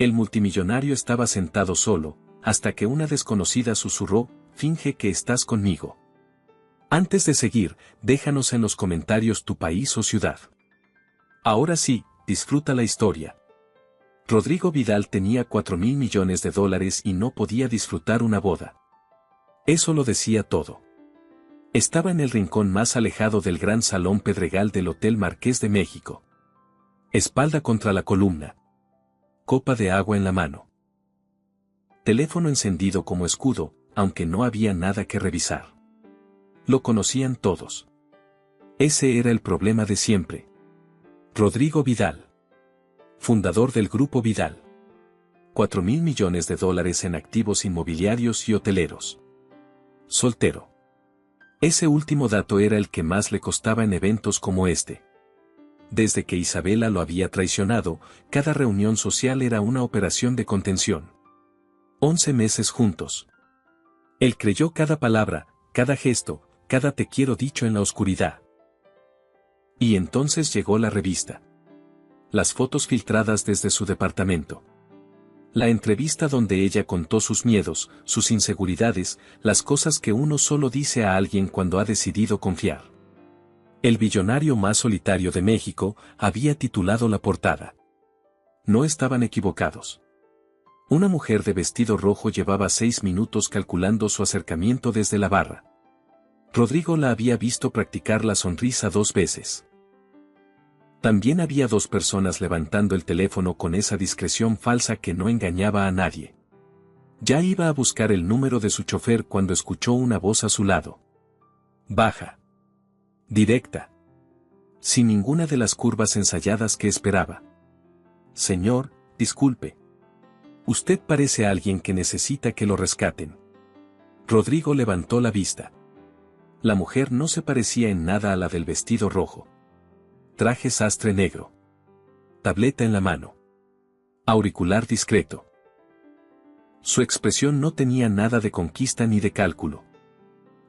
El multimillonario estaba sentado solo, hasta que una desconocida susurró, «Finge que estás conmigo». Antes de seguir, déjanos en los comentarios tu país o ciudad. Ahora sí, disfruta la historia. Rodrigo Vidal tenía 4.000 millones de dólares y no podía disfrutar una boda. Eso lo decía todo. Estaba en el rincón más alejado del gran salón Pedregal del Hotel Marqués de México. Espalda contra la columna. Copa de agua en la mano. Teléfono encendido como escudo, aunque no había nada que revisar. Lo conocían todos. Ese era el problema de siempre. Rodrigo Vidal. Fundador del Grupo Vidal. 4.000 millones de dólares en activos inmobiliarios y hoteleros. Soltero. Ese último dato era el que más le costaba en eventos como este. Desde que Isabela lo había traicionado, cada reunión social era una operación de contención. 11 meses juntos. Él creyó cada palabra, cada gesto, cada te quiero dicho en la oscuridad. Y entonces llegó la revista. Las fotos filtradas desde su departamento. La entrevista donde ella contó sus miedos, sus inseguridades, las cosas que uno solo dice a alguien cuando ha decidido confiar. El billonario más solitario de México había titulado la portada. No estaban equivocados. Una mujer de vestido rojo llevaba 6 minutos calculando su acercamiento desde la barra. Rodrigo la había visto practicar la sonrisa 2 veces. También había 2 personas levantando el teléfono con esa discreción falsa que no engañaba a nadie. Ya iba a buscar el número de su chofer cuando escuchó una voz a su lado. Baja. Directa. Sin ninguna de las curvas ensayadas que esperaba. Señor, disculpe. Usted parece alguien que necesita que lo rescaten. Rodrigo levantó la vista. La mujer no se parecía en nada a la del vestido rojo. Traje sastre negro. Tableta en la mano. Auricular discreto. Su expresión no tenía nada de conquista ni de cálculo.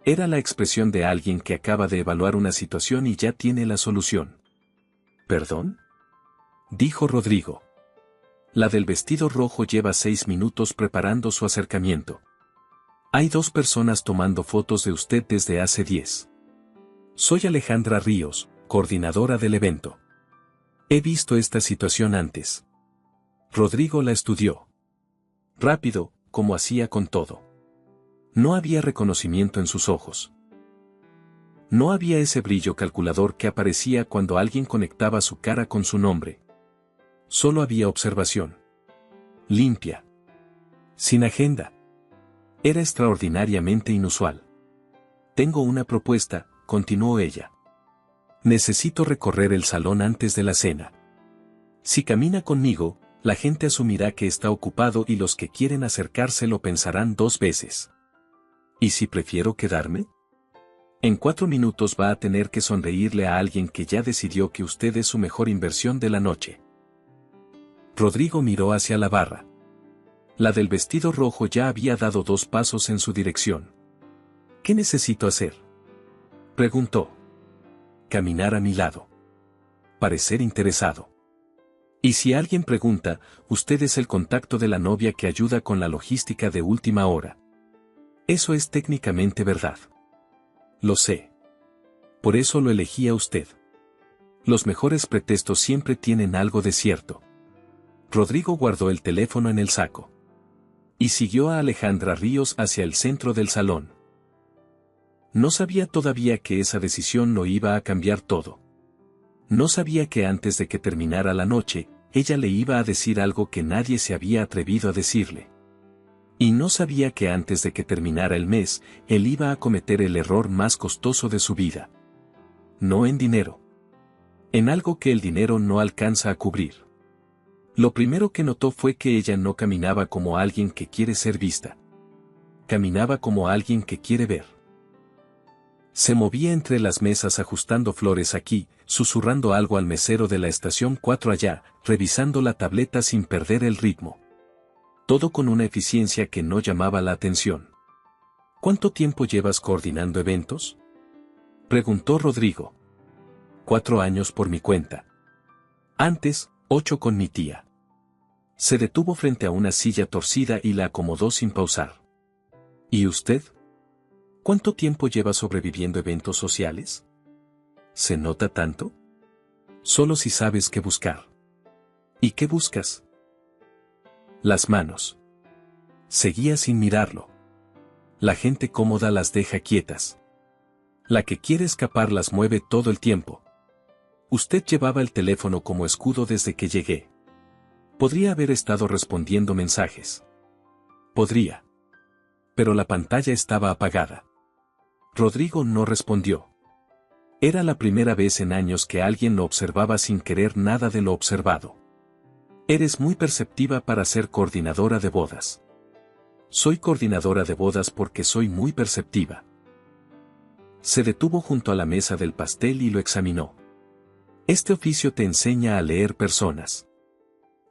Era la expresión de alguien que acaba de evaluar una situación y ya tiene la solución. ¿Perdón?, dijo Rodrigo. La del vestido rojo lleva 6 minutos preparando su acercamiento. Hay 2 personas tomando fotos de usted desde hace 10. Soy Alejandra Ríos, coordinadora del evento. He visto esta situación antes. Rodrigo la estudió. Rápido, como hacía con todo. No había reconocimiento en sus ojos. No había ese brillo calculador que aparecía cuando alguien conectaba su cara con su nombre. Solo había observación. Limpia. Sin agenda. Era extraordinariamente inusual. Tengo una propuesta, continuó ella. Necesito recorrer el salón antes de la cena. Si camina conmigo, la gente asumirá que está ocupado y los que quieren acercarse lo pensarán 2 veces. ¿Y si prefiero quedarme? En 4 minutos va a tener que sonreírle a alguien que ya decidió que usted es su mejor inversión de la noche. Rodrigo miró hacia la barra. La del vestido rojo ya había dado 2 pasos en su dirección. ¿Qué necesito hacer?, preguntó. Caminar a mi lado. Parecer interesado. Y si alguien pregunta, usted es el contacto de la novia que ayuda con la logística de última hora. Eso es técnicamente verdad. Lo sé. Por eso lo elegí a usted. Los mejores pretextos siempre tienen algo de cierto. Rodrigo guardó el teléfono en el saco. Y siguió a Alejandra Ríos hacia el centro del salón. No sabía todavía que esa decisión no iba a cambiar todo. No sabía que antes de que terminara la noche, ella le iba a decir algo que nadie se había atrevido a decirle. Y no sabía que antes de que terminara el mes, él iba a cometer el error más costoso de su vida. No en dinero. En algo que el dinero no alcanza a cubrir. Lo primero que notó fue que ella no caminaba como alguien que quiere ser vista. Caminaba como alguien que quiere ver. Se movía entre las mesas ajustando flores aquí, susurrando algo al mesero de la estación 4 allá, revisando la tableta sin perder el ritmo. Todo con una eficiencia que no llamaba la atención. ¿Cuánto tiempo llevas coordinando eventos?, preguntó Rodrigo. 4 años por mi cuenta. Antes, 8 con mi tía. Se detuvo frente a una silla torcida y la acomodó sin pausar. ¿Y usted? ¿Cuánto tiempo lleva sobreviviendo eventos sociales? ¿Se nota tanto? Solo si sabes qué buscar. ¿Y qué buscas? Las manos. Seguía sin mirarlo. La gente cómoda las deja quietas. La que quiere escapar las mueve todo el tiempo. Usted llevaba el teléfono como escudo desde que llegué. Podría haber estado respondiendo mensajes. Podría. Pero la pantalla estaba apagada. Rodrigo no respondió. Era la primera vez en años que alguien lo observaba sin querer nada de lo observado. Eres muy perceptiva para ser coordinadora de bodas. Soy coordinadora de bodas porque soy muy perceptiva. Se detuvo junto a la mesa del pastel y lo examinó. Este oficio te enseña a leer personas.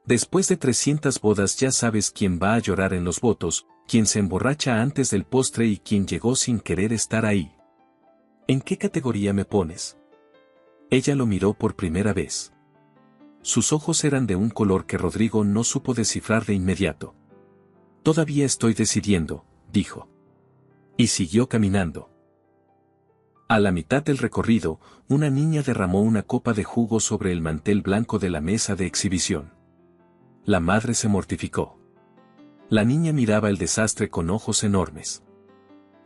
Después de 300 bodas ya sabes quién va a llorar en los votos, quién se emborracha antes del postre y quién llegó sin querer estar ahí. ¿En qué categoría me pones? Ella lo miró por primera vez. Sus ojos eran de un color que Rodrigo no supo descifrar de inmediato. Todavía estoy decidiendo, dijo. Y siguió caminando. A la mitad del recorrido, una niña derramó una copa de jugo sobre el mantel blanco de la mesa de exhibición. La madre se mortificó. La niña miraba el desastre con ojos enormes.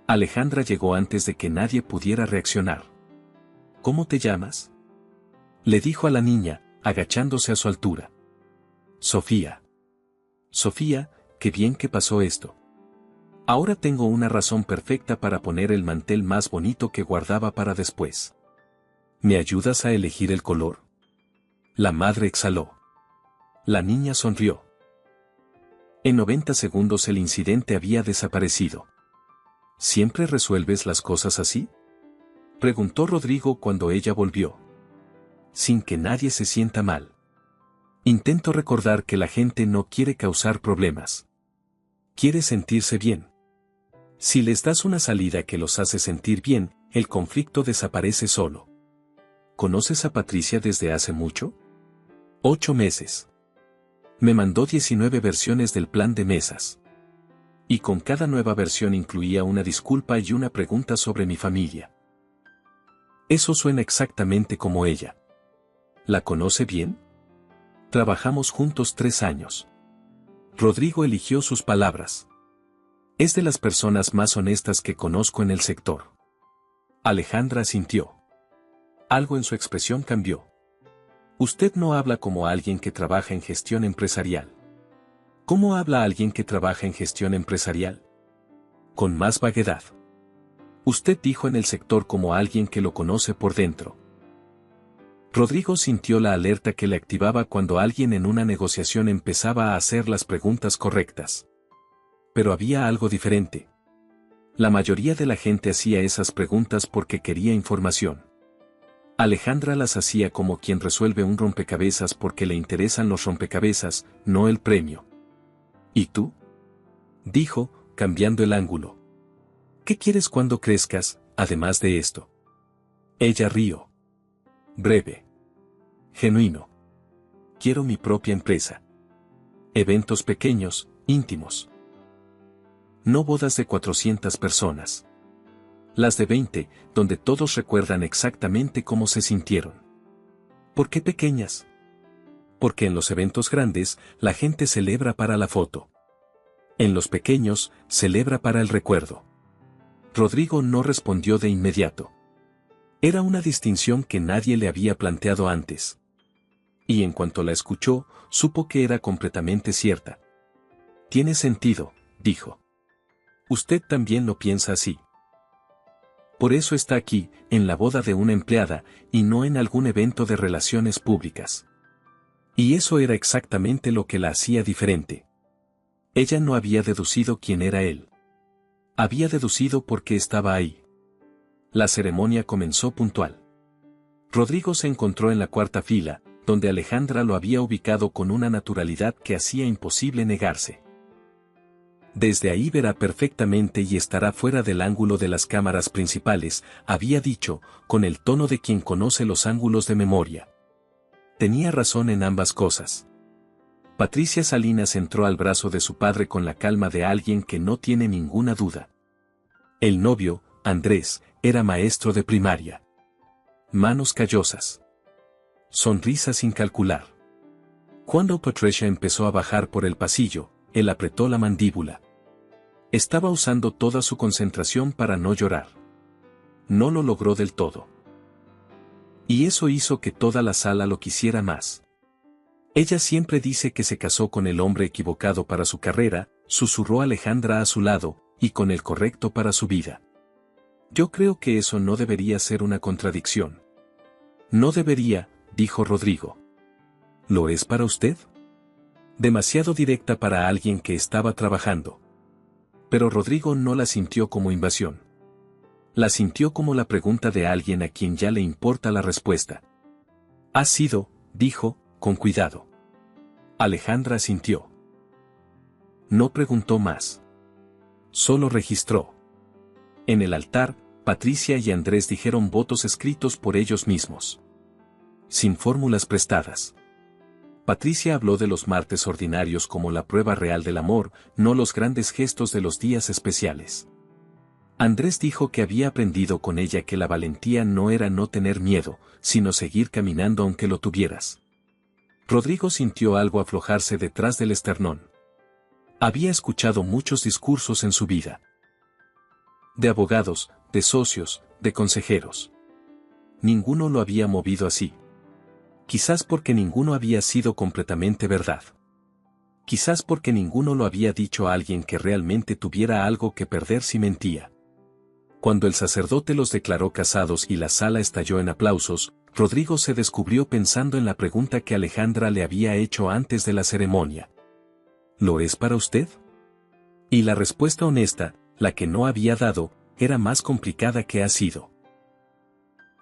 Alejandra llegó antes de que nadie pudiera reaccionar. ¿Cómo te llamas? Le dijo a la niña, agachándose a su altura. Sofía. Sofía, qué bien que pasó esto. Ahora tengo una razón perfecta para poner el mantel más bonito que guardaba para después. ¿Me ayudas a elegir el color? La madre exhaló. La niña sonrió. En 90 segundos el incidente había desaparecido. ¿Siempre resuelves las cosas así? Preguntó Rodrigo cuando ella volvió. Sin que nadie se sienta mal. Intento recordar que la gente no quiere causar problemas. Quiere sentirse bien. Si les das una salida que los hace sentir bien, el conflicto desaparece solo. ¿Conoces a Patricia desde hace mucho? 8 meses. Me mandó 19 versiones del plan de mesas. Y con cada nueva versión incluía una disculpa y una pregunta sobre mi familia. Eso suena exactamente como ella. ¿La conoce bien? Trabajamos juntos 3 años. Rodrigo eligió sus palabras. Es de las personas más honestas que conozco en el sector. Alejandra asintió. Algo en su expresión cambió. Usted no habla como alguien que trabaja en gestión empresarial. ¿Cómo habla alguien que trabaja en gestión empresarial? Con más vaguedad. Usted dijo en el sector como alguien que lo conoce por dentro. Rodrigo sintió la alerta que le activaba cuando alguien en una negociación empezaba a hacer las preguntas correctas. Pero había algo diferente. La mayoría de la gente hacía esas preguntas porque quería información. Alejandra las hacía como quien resuelve un rompecabezas porque le interesan los rompecabezas, no el premio. ¿Y tú? Dijo, cambiando el ángulo. ¿Qué quieres cuando crezcas, además de esto? Ella rió. Breve. Genuino. Quiero mi propia empresa. Eventos pequeños, íntimos. No bodas de 400 personas. Las de 20, donde todos recuerdan exactamente cómo se sintieron. ¿Por qué pequeñas? Porque en los eventos grandes, la gente celebra para la foto. En los pequeños, celebra para el recuerdo. Rodrigo no respondió de inmediato. Era una distinción que nadie le había planteado antes. Y en cuanto la escuchó, supo que era completamente cierta. Tiene sentido, dijo. Usted también lo piensa así. Por eso está aquí, en la boda de una empleada, y no en algún evento de relaciones públicas. Y eso era exactamente lo que la hacía diferente. Ella no había deducido quién era él. Había deducido por qué estaba ahí. La ceremonia comenzó puntual. Rodrigo se encontró en la cuarta fila, donde Alejandra lo había ubicado con una naturalidad que hacía imposible negarse. Desde ahí verá perfectamente y estará fuera del ángulo de las cámaras principales, había dicho, con el tono de quien conoce los ángulos de memoria. Tenía razón en ambas cosas. Patricia Salinas entró al brazo de su padre con la calma de alguien que no tiene ninguna duda. El novio, Andrés, era maestro de primaria. Manos callosas. Sonrisa sin calcular. Cuando Patricia empezó a bajar por el pasillo, él apretó la mandíbula. Estaba usando toda su concentración para no llorar. No lo logró del todo. Y eso hizo que toda la sala lo quisiera más. Ella siempre dice que se casó con el hombre equivocado para su carrera, susurró Alejandra a su lado, y con el correcto para su vida. Yo creo que eso no debería ser una contradicción. No debería, dijo Rodrigo. ¿Lo es para usted? Demasiado directa para alguien que estaba trabajando. Pero Rodrigo no la sintió como invasión. La sintió como la pregunta de alguien a quien ya le importa la respuesta. Ha sido, dijo, con cuidado. Alejandra sintió. No preguntó más. Solo registró. En el altar, Patricia y Andrés dijeron votos escritos por ellos mismos. Sin fórmulas prestadas. Patricia habló de los martes ordinarios como la prueba real del amor, no los grandes gestos de los días especiales. Andrés dijo que había aprendido con ella que la valentía no era no tener miedo, sino seguir caminando aunque lo tuvieras. Rodrigo sintió algo aflojarse detrás del esternón. Había escuchado muchos discursos en su vida. De abogados, de socios, de consejeros. Ninguno lo había movido así. Quizás porque ninguno había sido completamente verdad. Quizás porque ninguno lo había dicho a alguien que realmente tuviera algo que perder si mentía. Cuando el sacerdote los declaró casados y la sala estalló en aplausos, Rodrigo se descubrió pensando en la pregunta que Alejandra le había hecho antes de la ceremonia. ¿Lo es para usted? Y la respuesta honesta, la que no había dado, era más complicada que ha sido.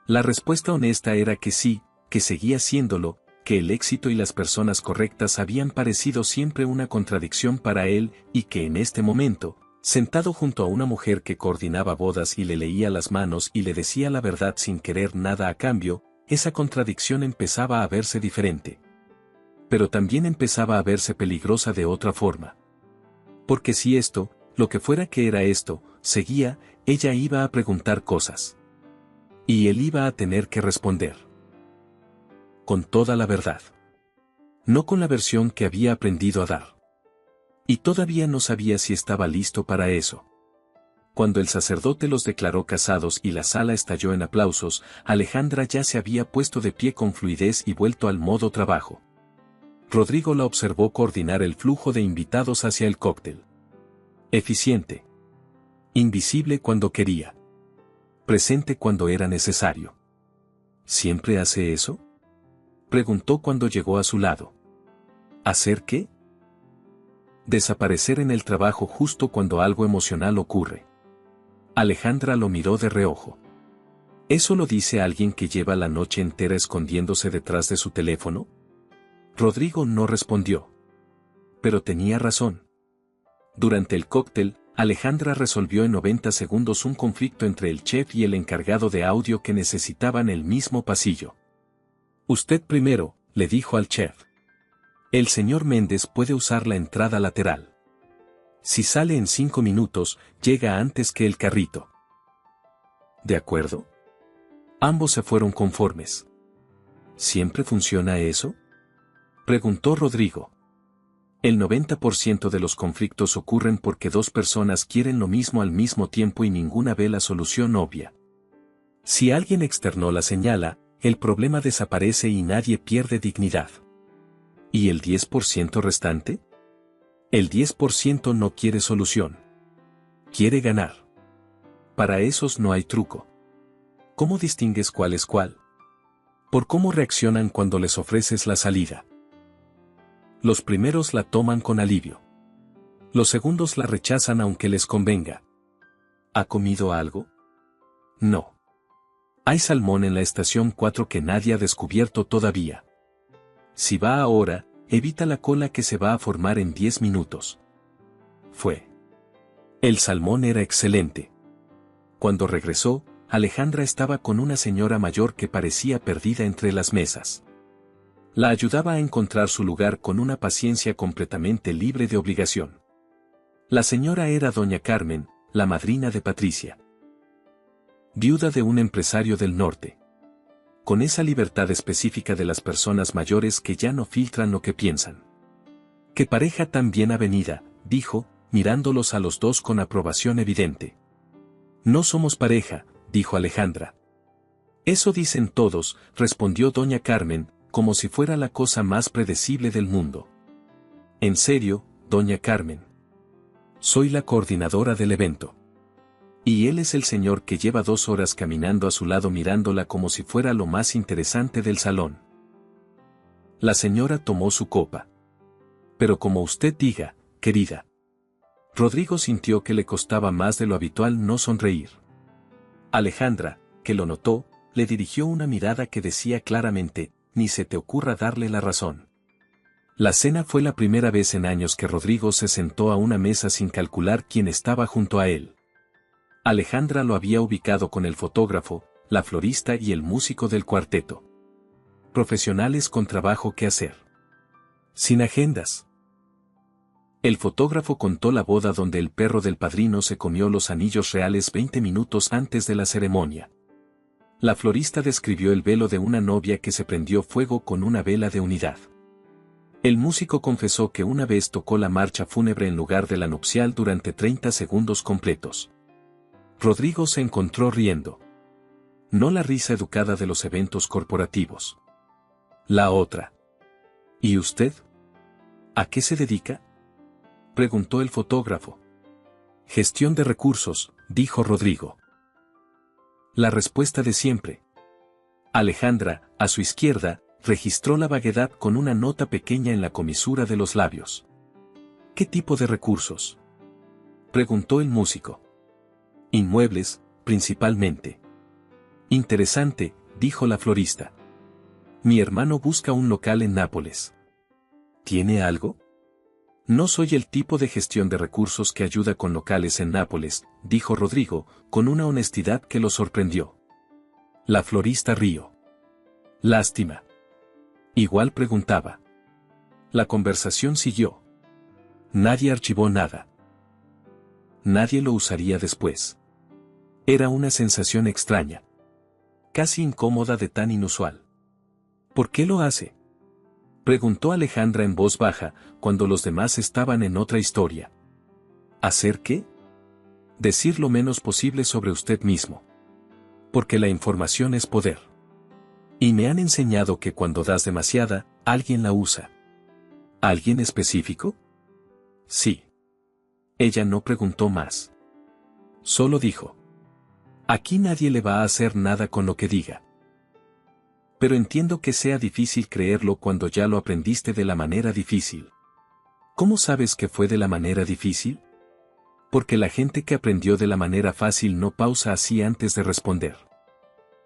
La respuesta honesta era que sí, que seguía siéndolo, que el éxito y las personas correctas habían parecido siempre una contradicción para él y que en este momento, sentado junto a una mujer que coordinaba bodas y le leía las manos y le decía la verdad sin querer nada a cambio, esa contradicción empezaba a verse diferente. Pero también empezaba a verse peligrosa de otra forma. Porque si esto, lo que fuera que era esto, seguía, ella iba a preguntar cosas. Y él iba a tener que responder. Con toda la verdad. No con la versión que había aprendido a dar. Y todavía no sabía si estaba listo para eso. Cuando el sacerdote los declaró casados y la sala estalló en aplausos, Alejandra ya se había puesto de pie con fluidez y vuelto al modo trabajo. Rodrigo la observó coordinar el flujo de invitados hacia el cóctel. Eficiente. Invisible cuando quería. Presente cuando era necesario. ¿Siempre hace eso?, preguntó cuando llegó a su lado. ¿Hacer qué? Desaparecer en el trabajo justo cuando algo emocional ocurre. Alejandra lo miró de reojo. ¿Eso lo dice alguien que lleva la noche entera escondiéndose detrás de su teléfono? Rodrigo no respondió. Pero tenía razón. Durante el cóctel, Alejandra resolvió en 90 segundos un conflicto entre el chef y el encargado de audio que necesitaban el mismo pasillo. Usted primero, le dijo al chef. El señor Méndez puede usar la entrada lateral. Si sale en 5 minutos, llega antes que el carrito. ¿De acuerdo? Ambos se fueron conformes. ¿Siempre funciona eso?, preguntó Rodrigo. El 90% de los conflictos ocurren porque dos personas quieren lo mismo al mismo tiempo y ninguna ve la solución obvia. Si alguien externo la señala, el problema desaparece y nadie pierde dignidad. ¿Y el 10% restante? El 10% no quiere solución. Quiere ganar. Para esos no hay truco. ¿Cómo distingues cuál es cuál? Por cómo reaccionan cuando les ofreces la salida. Los primeros la toman con alivio. Los segundos la rechazan aunque les convenga. ¿Ha comido algo? No. Hay salmón en la estación 4 que nadie ha descubierto todavía. Si va ahora, evita la cola que se va a formar en 10 minutos. Fue. El salmón era excelente. Cuando regresó, Alejandra estaba con una señora mayor que parecía perdida entre las mesas. La ayudaba a encontrar su lugar con una paciencia completamente libre de obligación. La señora era doña Carmen, la madrina de Patricia. Viuda de un empresario del norte. Con esa libertad específica de las personas mayores que ya no filtran lo que piensan. ¡Qué pareja tan bien avenida!, dijo, mirándolos a los dos con aprobación evidente. No somos pareja, dijo Alejandra. Eso dicen todos, respondió doña Carmen, como si fuera la cosa más predecible del mundo. En serio, doña Carmen. Soy la coordinadora del evento. Y él es el señor que lleva 2 horas caminando a su lado mirándola como si fuera lo más interesante del salón. La señora tomó su copa. Pero como usted diga, querida. Rodrigo sintió que le costaba más de lo habitual no sonreír. Alejandra, que lo notó, le dirigió una mirada que decía claramente, ni se te ocurra darle la razón. La cena fue la primera vez en años que Rodrigo se sentó a una mesa sin calcular quién estaba junto a él. Alejandra lo había ubicado con el fotógrafo, la florista y el músico del cuarteto. Profesionales con trabajo que hacer. Sin agendas. El fotógrafo contó la boda donde el perro del padrino se comió los anillos reales 20 minutos antes de la ceremonia. La florista describió el velo de una novia que se prendió fuego con una vela de unidad. El músico confesó que una vez tocó la marcha fúnebre en lugar de la nupcial durante 30 segundos completos. Rodrigo se encontró riendo. No la risa educada de los eventos corporativos. La otra. ¿Y usted? ¿A qué se dedica?, preguntó el fotógrafo. Gestión de recursos, dijo Rodrigo. La respuesta de siempre. Alejandra, a su izquierda, registró la vaguedad con una nota pequeña en la comisura de los labios. ¿Qué tipo de recursos?, preguntó el músico. Inmuebles, principalmente. Interesante, dijo la florista. Mi hermano busca un local en Nápoles. ¿Tiene algo? No soy el tipo de gestión de recursos que ayuda con locales en Nápoles, dijo Rodrigo, con una honestidad que lo sorprendió. La florista rió. Lástima. Igual preguntaba. La conversación siguió. Nadie archivó nada. Nadie lo usaría después. Era una sensación extraña. Casi incómoda de tan inusual. ¿Por qué lo hace?, preguntó Alejandra en voz baja, cuando los demás estaban en otra historia. ¿Hacer qué? Decir lo menos posible sobre usted mismo. Porque la información es poder. Y me han enseñado que cuando das demasiada, alguien la usa. ¿Alguien específico? Sí. Ella no preguntó más. Solo dijo. Aquí nadie le va a hacer nada con lo que diga. Pero entiendo que sea difícil creerlo cuando ya lo aprendiste de la manera difícil. ¿Cómo sabes que fue de la manera difícil? Porque la gente que aprendió de la manera fácil no pausa así antes de responder.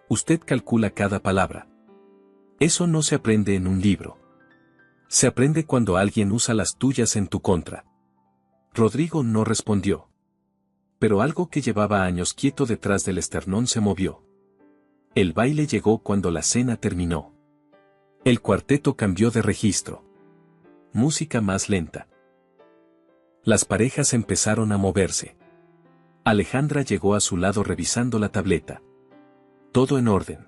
Usted calcula cada palabra. Eso no se aprende en un libro. Se aprende cuando alguien usa las tuyas en tu contra. Rodrigo no respondió. Pero algo que llevaba años quieto detrás del esternón se movió. El baile llegó cuando la cena terminó. El cuarteto cambió de registro. Música más lenta. Las parejas empezaron a moverse. Alejandra llegó a su lado revisando la tableta. Todo en orden.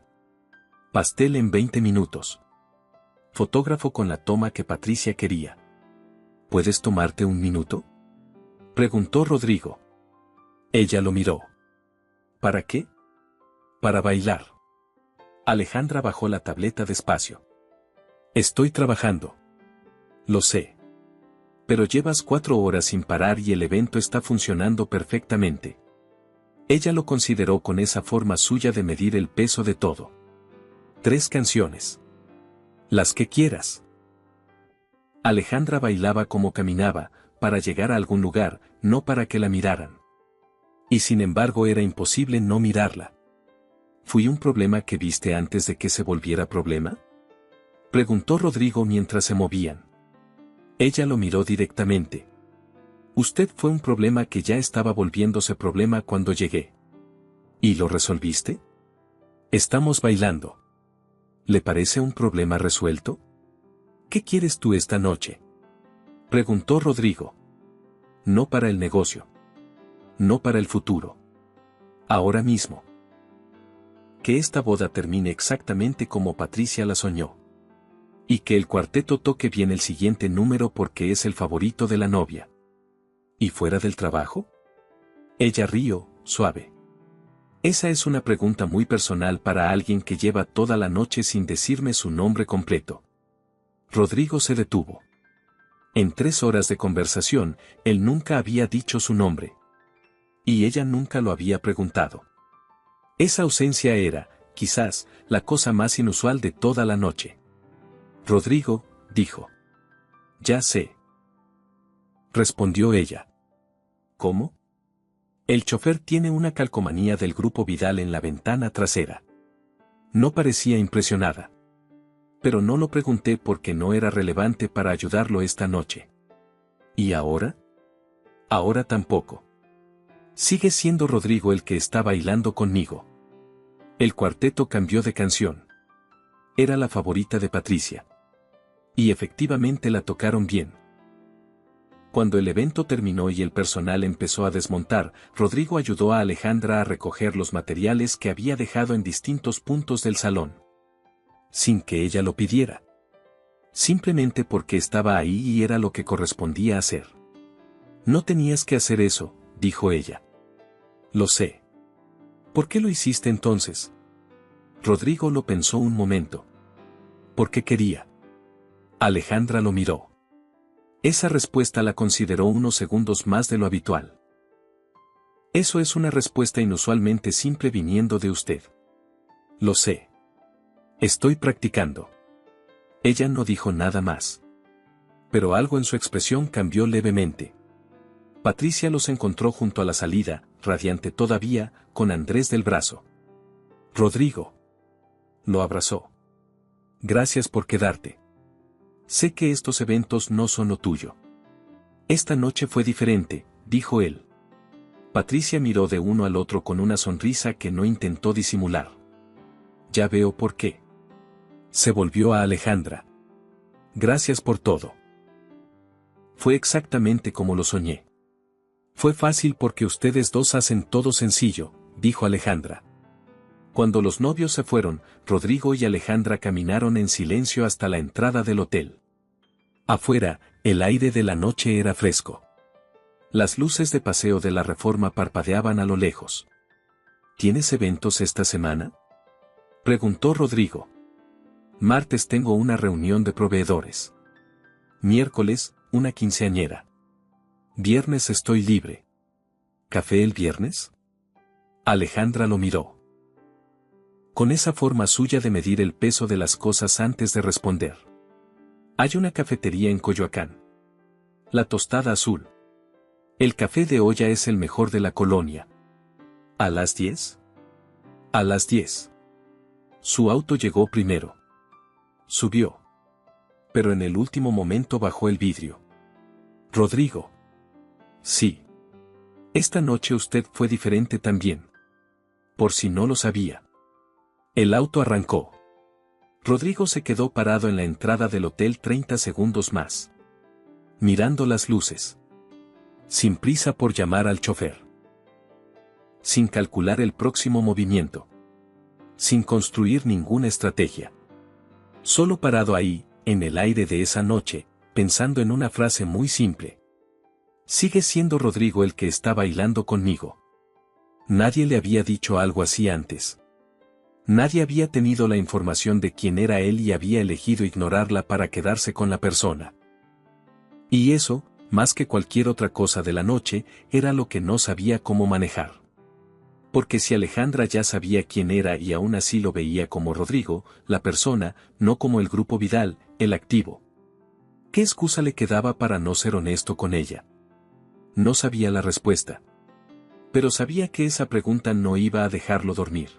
Pastel en 20 minutos. Fotógrafo con la toma que Patricia quería. ¿Puedes tomarte un minuto?, preguntó Rodrigo. Ella lo miró. ¿Para qué? Para bailar. Alejandra bajó la tableta despacio. Estoy trabajando. Lo sé. Pero llevas 4 horas sin parar y el evento está funcionando perfectamente. Ella lo consideró con esa forma suya de medir el peso de todo. 3 canciones. Las que quieras. Alejandra bailaba como caminaba, para llegar a algún lugar, no para que la miraran. Y sin embargo era imposible no mirarla. ¿Fui un problema que viste antes de que se volviera problema?, preguntó Rodrigo mientras se movían. Ella lo miró directamente. Usted fue un problema que ya estaba volviéndose problema cuando llegué. ¿Y lo resolviste? Estamos bailando. ¿Le parece un problema resuelto? ¿Qué quieres tú esta noche?, preguntó Rodrigo. No para el negocio. No para el futuro. Ahora mismo. Que esta boda termine exactamente como Patricia la soñó. Y que el cuarteto toque bien el siguiente número porque es el favorito de la novia. ¿Y fuera del trabajo? Ella rió, suave. Esa es una pregunta muy personal para alguien que lleva toda la noche sin decirme su nombre completo. Rodrigo se detuvo. En 3 horas de conversación, él nunca había dicho su nombre. Y ella nunca lo había preguntado. Esa ausencia era, quizás, la cosa más inusual de toda la noche. Rodrigo, dijo. Ya sé. Respondió ella. ¿Cómo? El chofer tiene una calcomanía del Grupo Vidal en la ventana trasera. No parecía impresionada. Pero no lo pregunté porque no era relevante para ayudarlo esta noche. ¿Y ahora? Ahora tampoco. Sigue siendo Rodrigo el que está bailando conmigo. El cuarteto cambió de canción. Era la favorita de Patricia. Y efectivamente la tocaron bien. Cuando el evento terminó y el personal empezó a desmontar, Rodrigo ayudó a Alejandra a recoger los materiales que había dejado en distintos puntos del salón. Sin que ella lo pidiera. Simplemente porque estaba ahí y era lo que correspondía hacer. No tenías que hacer eso, dijo ella. Lo sé. ¿Por qué lo hiciste entonces? Rodrigo lo pensó un momento. Porque quería. Alejandra lo miró. Esa respuesta la consideró unos segundos más de lo habitual. Eso es una respuesta inusualmente simple viniendo de usted. Lo sé. Estoy practicando. Ella no dijo nada más. Pero algo en su expresión cambió levemente. Patricia los encontró junto a la salida, radiante todavía, con Andrés del brazo. Rodrigo. Lo abrazó. Gracias por quedarte. Sé que estos eventos no son lo tuyo. Esta noche fue diferente, dijo él. Patricia miró de uno al otro con una sonrisa que no intentó disimular. Ya veo por qué. Se volvió a Alejandra. Gracias por todo. Fue exactamente como lo soñé. Fue fácil porque ustedes dos hacen todo sencillo, dijo Alejandra. Cuando los novios se fueron, Rodrigo y Alejandra caminaron en silencio hasta la entrada del hotel. Afuera, el aire de la noche era fresco. Las luces de Paseo de la Reforma parpadeaban a lo lejos. ¿Tienes eventos esta semana?, preguntó Rodrigo. Martes tengo una reunión de proveedores. Miércoles, una quinceañera. Viernes estoy libre. ¿Café el viernes? Alejandra lo miró. Con esa forma suya de medir el peso de las cosas antes de responder. Hay una cafetería en Coyoacán. La Tostada Azul. El café de olla es el mejor de la colonia. ¿A las 10? A las 10. Su auto llegó primero. Subió. Pero en el último momento bajó el vidrio. Rodrigo. Sí. Esta noche usted fue diferente también. Por si no lo sabía. El auto arrancó. Rodrigo se quedó parado en la entrada del hotel 30 segundos más. Mirando las luces. Sin prisa por llamar al chofer. Sin calcular el próximo movimiento. Sin construir ninguna estrategia. Solo parado ahí, en el aire de esa noche, pensando en una frase muy simple. Sigue siendo Rodrigo el que está bailando conmigo. Nadie le había dicho algo así antes. Nadie había tenido la información de quién era él y había elegido ignorarla para quedarse con la persona. Y eso, más que cualquier otra cosa de la noche, era lo que no sabía cómo manejar. Porque si Alejandra ya sabía quién era y aún así lo veía como Rodrigo, la persona, no como el Grupo Vidal, el activo. ¿Qué excusa le quedaba para no ser honesto con ella? No sabía la respuesta. Pero sabía que esa pregunta no iba a dejarlo dormir.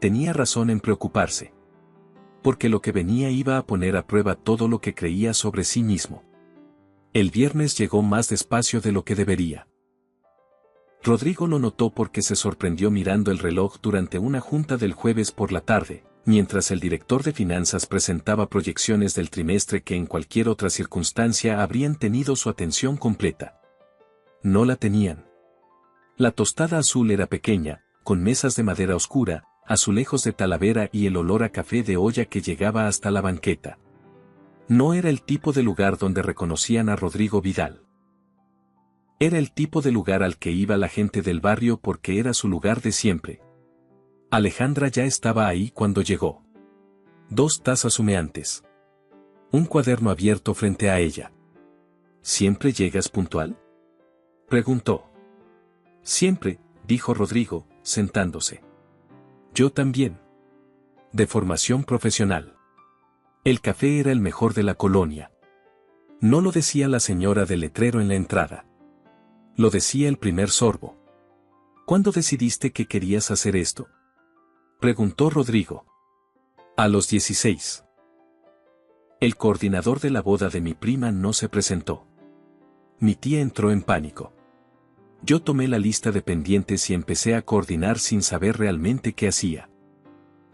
Tenía razón en preocuparse. Porque lo que venía iba a poner a prueba todo lo que creía sobre sí mismo. El viernes llegó más despacio de lo que debería. Rodrigo lo notó porque se sorprendió mirando el reloj durante una junta del jueves por la tarde. mientras el director de finanzas presentaba proyecciones del trimestre que en cualquier otra circunstancia habrían tenido su atención completa. No la tenían. La tostada azul era pequeña, con mesas de madera oscura, azulejos de talavera y el olor a café de olla que llegaba hasta la banqueta. No era el tipo de lugar donde reconocían a Rodrigo Vidal. Era el tipo de lugar al que iba la gente del barrio porque era su lugar de siempre. Alejandra ya estaba ahí cuando llegó. 2 tazas humeantes. Un cuaderno abierto frente a ella. ¿Siempre llegas puntual?, preguntó. Siempre, dijo Rodrigo, sentándose. Yo también. De formación profesional. El café era el mejor de la colonia. No lo decía la señora del letrero en la entrada. Lo decía el primer sorbo. ¿Cuándo decidiste que querías hacer esto?, preguntó Rodrigo. A los 16. El coordinador de la boda de mi prima no se presentó. Mi tía entró en pánico. Yo tomé la lista de pendientes y empecé a coordinar sin saber realmente qué hacía.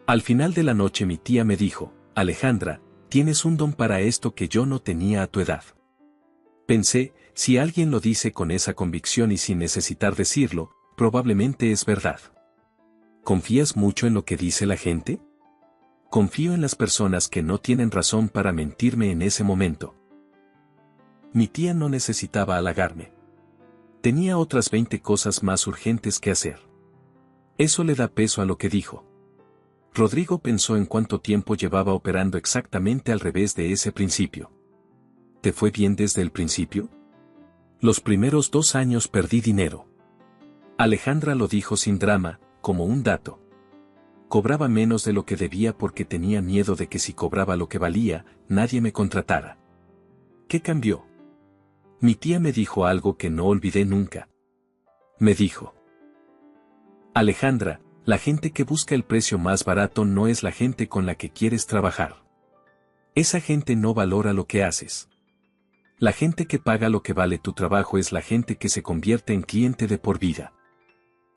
Al final de la noche mi tía me dijo, Alejandra, tienes un don para esto que yo no tenía a tu edad. Pensé, si alguien lo dice con esa convicción y sin necesitar decirlo, probablemente es verdad. ¿Confías mucho en lo que dice la gente? Confío en las personas que no tienen razón para mentirme en ese momento. Mi tía no necesitaba halagarme. Tenía otras 20 cosas más urgentes que hacer. Eso le da peso a lo que dijo. Rodrigo pensó en cuánto tiempo llevaba operando exactamente al revés de ese principio. ¿Te fue bien desde el principio? Los primeros 2 años perdí dinero. Alejandra lo dijo sin drama, como un dato. Cobraba menos de lo que debía porque tenía miedo de que si cobraba lo que valía, nadie me contratara. ¿Qué cambió? Mi tía me dijo algo que no olvidé nunca. Me dijo: Alejandra, la gente que busca el precio más barato no es la gente con la que quieres trabajar. Esa gente no valora lo que haces. La gente que paga lo que vale tu trabajo es la gente que se convierte en cliente de por vida.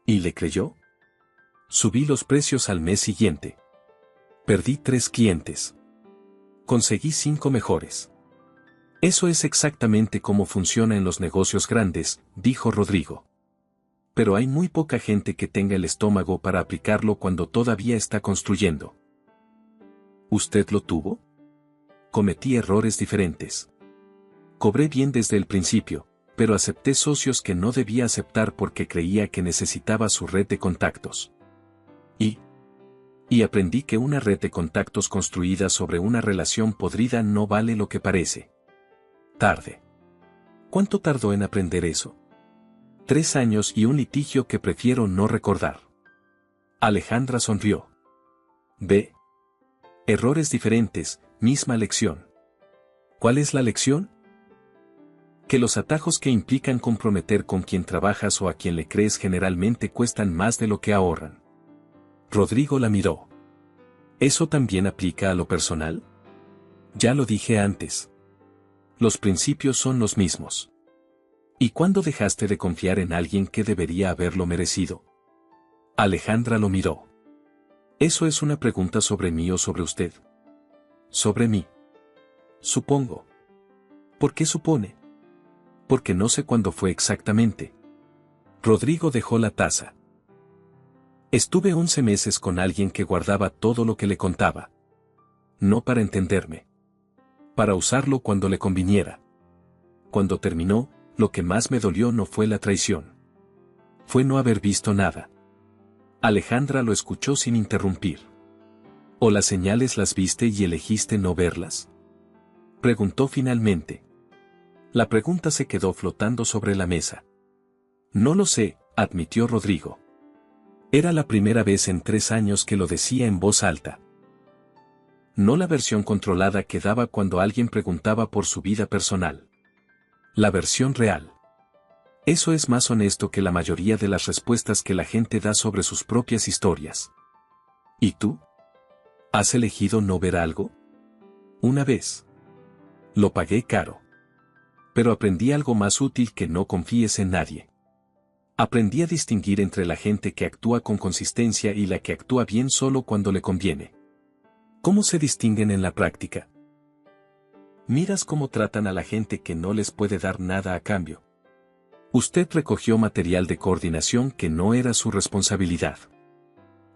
¿Y le creyó? Subí los precios al mes siguiente. Perdí 3 clientes. Conseguí 5 mejores. Eso es exactamente cómo funciona en los negocios grandes, dijo Rodrigo. Pero hay muy poca gente que tenga el estómago para aplicarlo cuando todavía está construyendo. ¿Usted lo tuvo? Cometí errores diferentes. Cobré bien desde el principio, pero acepté socios que no debía aceptar porque creía que necesitaba su red de contactos. Y aprendí que una red de contactos construida sobre una relación podrida no vale lo que parece. Tarde. ¿Cuánto tardó en aprender eso? 3 años y un litigio que prefiero no recordar. Alejandra sonrió. Ve. Errores diferentes, misma lección. ¿Cuál es la lección? Que los atajos que implican comprometer con quien trabajas o a quien le crees generalmente cuestan más de lo que ahorran. Rodrigo la miró. ¿Eso también aplica a lo personal? Ya lo dije antes. Los principios son los mismos. ¿Y cuándo dejaste de confiar en alguien que debería haberlo merecido? Alejandra lo miró. ¿Eso es una pregunta sobre mí o sobre usted? Sobre mí. Supongo. ¿Por qué supone? Porque no sé cuándo fue exactamente. Rodrigo dejó la taza. Estuve 11 meses con alguien que guardaba todo lo que le contaba. No para entenderme. Para usarlo cuando le conviniera. Cuando terminó, lo que más me dolió no fue la traición. Fue no haber visto nada. Alejandra lo escuchó sin interrumpir. ¿O las señales las viste y elegiste no verlas?, preguntó finalmente. La pregunta se quedó flotando sobre la mesa. No lo sé, admitió Rodrigo. Era la primera vez en 3 años que lo decía en voz alta. No la versión controlada que daba cuando alguien preguntaba por su vida personal. La versión real. Eso es más honesto que la mayoría de las respuestas que la gente da sobre sus propias historias. ¿Y tú? ¿Has elegido no ver algo? Una vez. Lo pagué caro. Pero aprendí algo más útil que no confíes en nadie. Aprendí a distinguir entre la gente que actúa con consistencia y la que actúa bien solo cuando le conviene. ¿Cómo se distinguen en la práctica? Miras cómo tratan a la gente que no les puede dar nada a cambio. Usted recogió material de coordinación que no era su responsabilidad.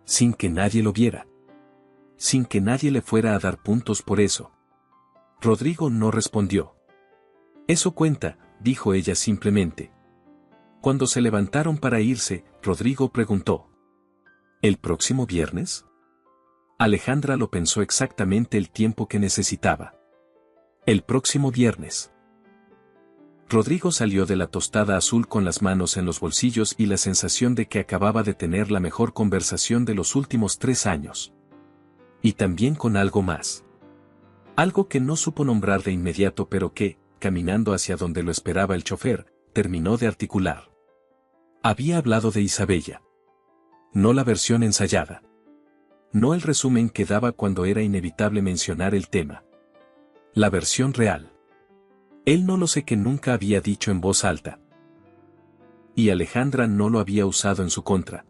Sin que nadie lo viera. Sin que nadie le fuera a dar puntos por eso. Rodrigo no respondió. Eso cuenta, dijo ella simplemente. Cuando se levantaron para irse, Rodrigo preguntó. ¿El próximo viernes? Alejandra lo pensó exactamente el tiempo que necesitaba. El próximo viernes. Rodrigo salió de la tostada azul con las manos en los bolsillos y la sensación de que acababa de tener la mejor conversación de los últimos 3 años. Y también con algo más. Algo que no supo nombrar de inmediato pero que, caminando hacia donde lo esperaba el chofer, terminó de articular. Había hablado de Isabella. No la versión ensayada. No el resumen que daba cuando era inevitable mencionar el tema. La versión real. Él no lo sé que nunca había dicho en voz alta. Y Alejandra no lo había usado en su contra.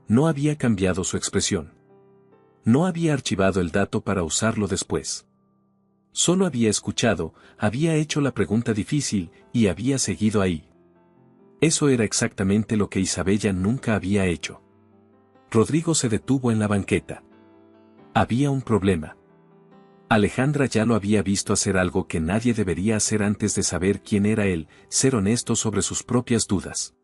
No había cambiado su expresión. No había archivado el dato para usarlo después. Solo había escuchado, había hecho la pregunta difícil, y había seguido ahí. Eso era exactamente lo que Isabella nunca había hecho. Rodrigo se detuvo en la banqueta. Había un problema. Alejandra ya lo había visto hacer algo que nadie debería hacer antes de saber quién era él, ser honesto sobre sus propias dudas.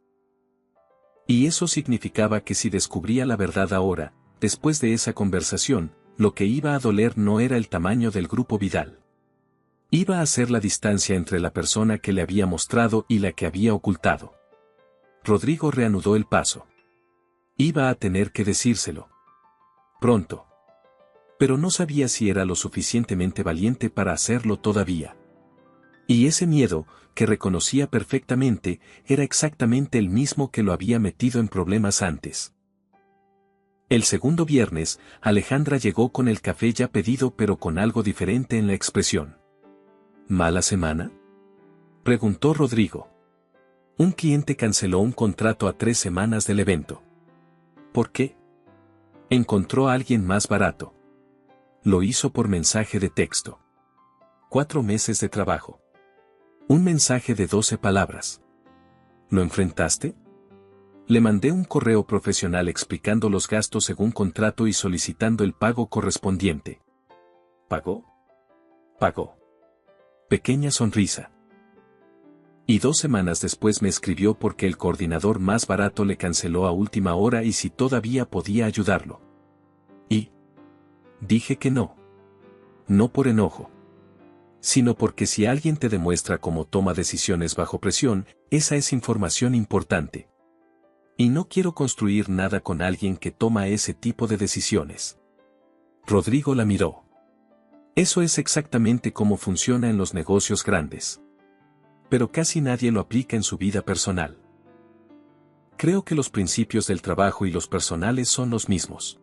Y eso significaba que si descubría la verdad ahora, después de esa conversación, lo que iba a doler no era el tamaño del grupo Vidal. Iba a ser la distancia entre la persona que le había mostrado y la que había ocultado. Rodrigo reanudó el paso. Iba a tener que decírselo. Pronto. Pero no sabía si era lo suficientemente valiente para hacerlo todavía. Y ese miedo, que reconocía perfectamente, era exactamente el mismo que lo había metido en problemas antes. El segundo viernes, Alejandra llegó con el café ya pedido pero con algo diferente en la expresión. ¿Mala semana?, preguntó Rodrigo. Un cliente canceló un contrato a 3 semanas del evento. ¿Por qué? Encontró a alguien más barato. Lo hizo por mensaje de texto. 4 meses de trabajo. Un mensaje de 12 palabras. ¿Lo enfrentaste? Le mandé un correo profesional explicando los gastos según contrato y solicitando el pago correspondiente. ¿Pagó? Pagó. Pequeña sonrisa. Y 2 semanas después me escribió porque el coordinador más barato le canceló a última hora y si todavía podía ayudarlo. Y dije que no. No por enojo. Sino porque si alguien te demuestra cómo toma decisiones bajo presión, esa es información importante. Y no quiero construir nada con alguien que toma ese tipo de decisiones. Rodrigo la miró. Eso es exactamente cómo funciona en los negocios grandes. Pero casi nadie lo aplica en su vida personal. Creo que los principios del trabajo y los personales son los mismos.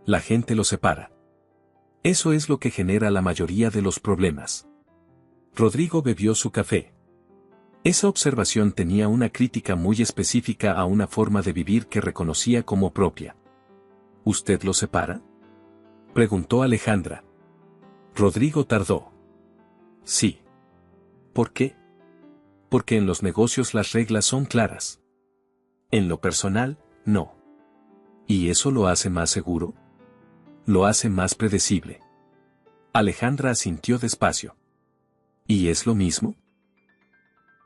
La gente los separa. Eso es lo que genera la mayoría de los problemas. Rodrigo bebió su café. Esa observación tenía una crítica muy específica a una forma de vivir que reconocía como propia. ¿Usted lo separa?, preguntó Alejandra. Rodrigo tardó. Sí. ¿Por qué? Porque en los negocios las reglas son claras. En lo personal, no. ¿Y eso lo hace más seguro? Lo hace más predecible. Alejandra asintió despacio. ¿Y es lo mismo?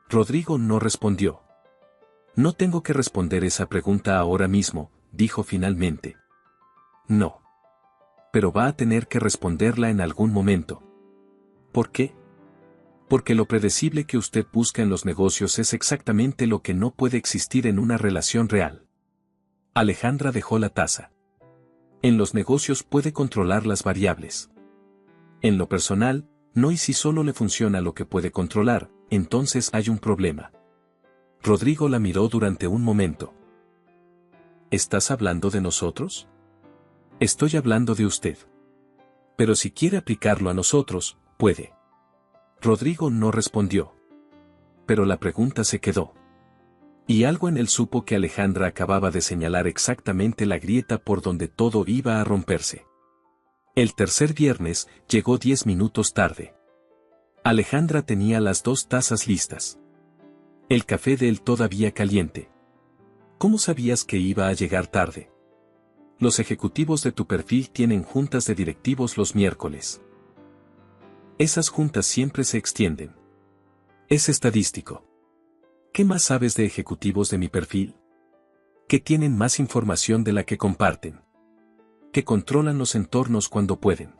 Rodrigo no respondió. No tengo que responder esa pregunta ahora mismo, dijo finalmente. No. Pero va a tener que responderla en algún momento. ¿Por qué? Porque lo predecible que usted busca en los negocios es exactamente lo que no puede existir en una relación real. Alejandra dejó la taza. En los negocios puede controlar las variables. En lo personal, no, y si solo le funciona lo que puede controlar, entonces hay un problema. Rodrigo la miró durante un momento. ¿Estás hablando de nosotros? Estoy hablando de usted. Pero si quiere aplicarlo a nosotros, puede. Rodrigo no respondió. Pero la pregunta se quedó. Y algo en él supo que Alejandra acababa de señalar exactamente la grieta por donde todo iba a romperse. El tercer viernes llegó 10 minutos tarde. Alejandra tenía las 2 tazas listas. El café de él todavía caliente. ¿Cómo sabías que iba a llegar tarde? Los ejecutivos de tu perfil tienen juntas de directivos los miércoles. Esas juntas siempre se extienden. Es estadístico. ¿Qué más sabes de ejecutivos de mi perfil? Que tienen más información de la que comparten. Que controlan los entornos cuando pueden.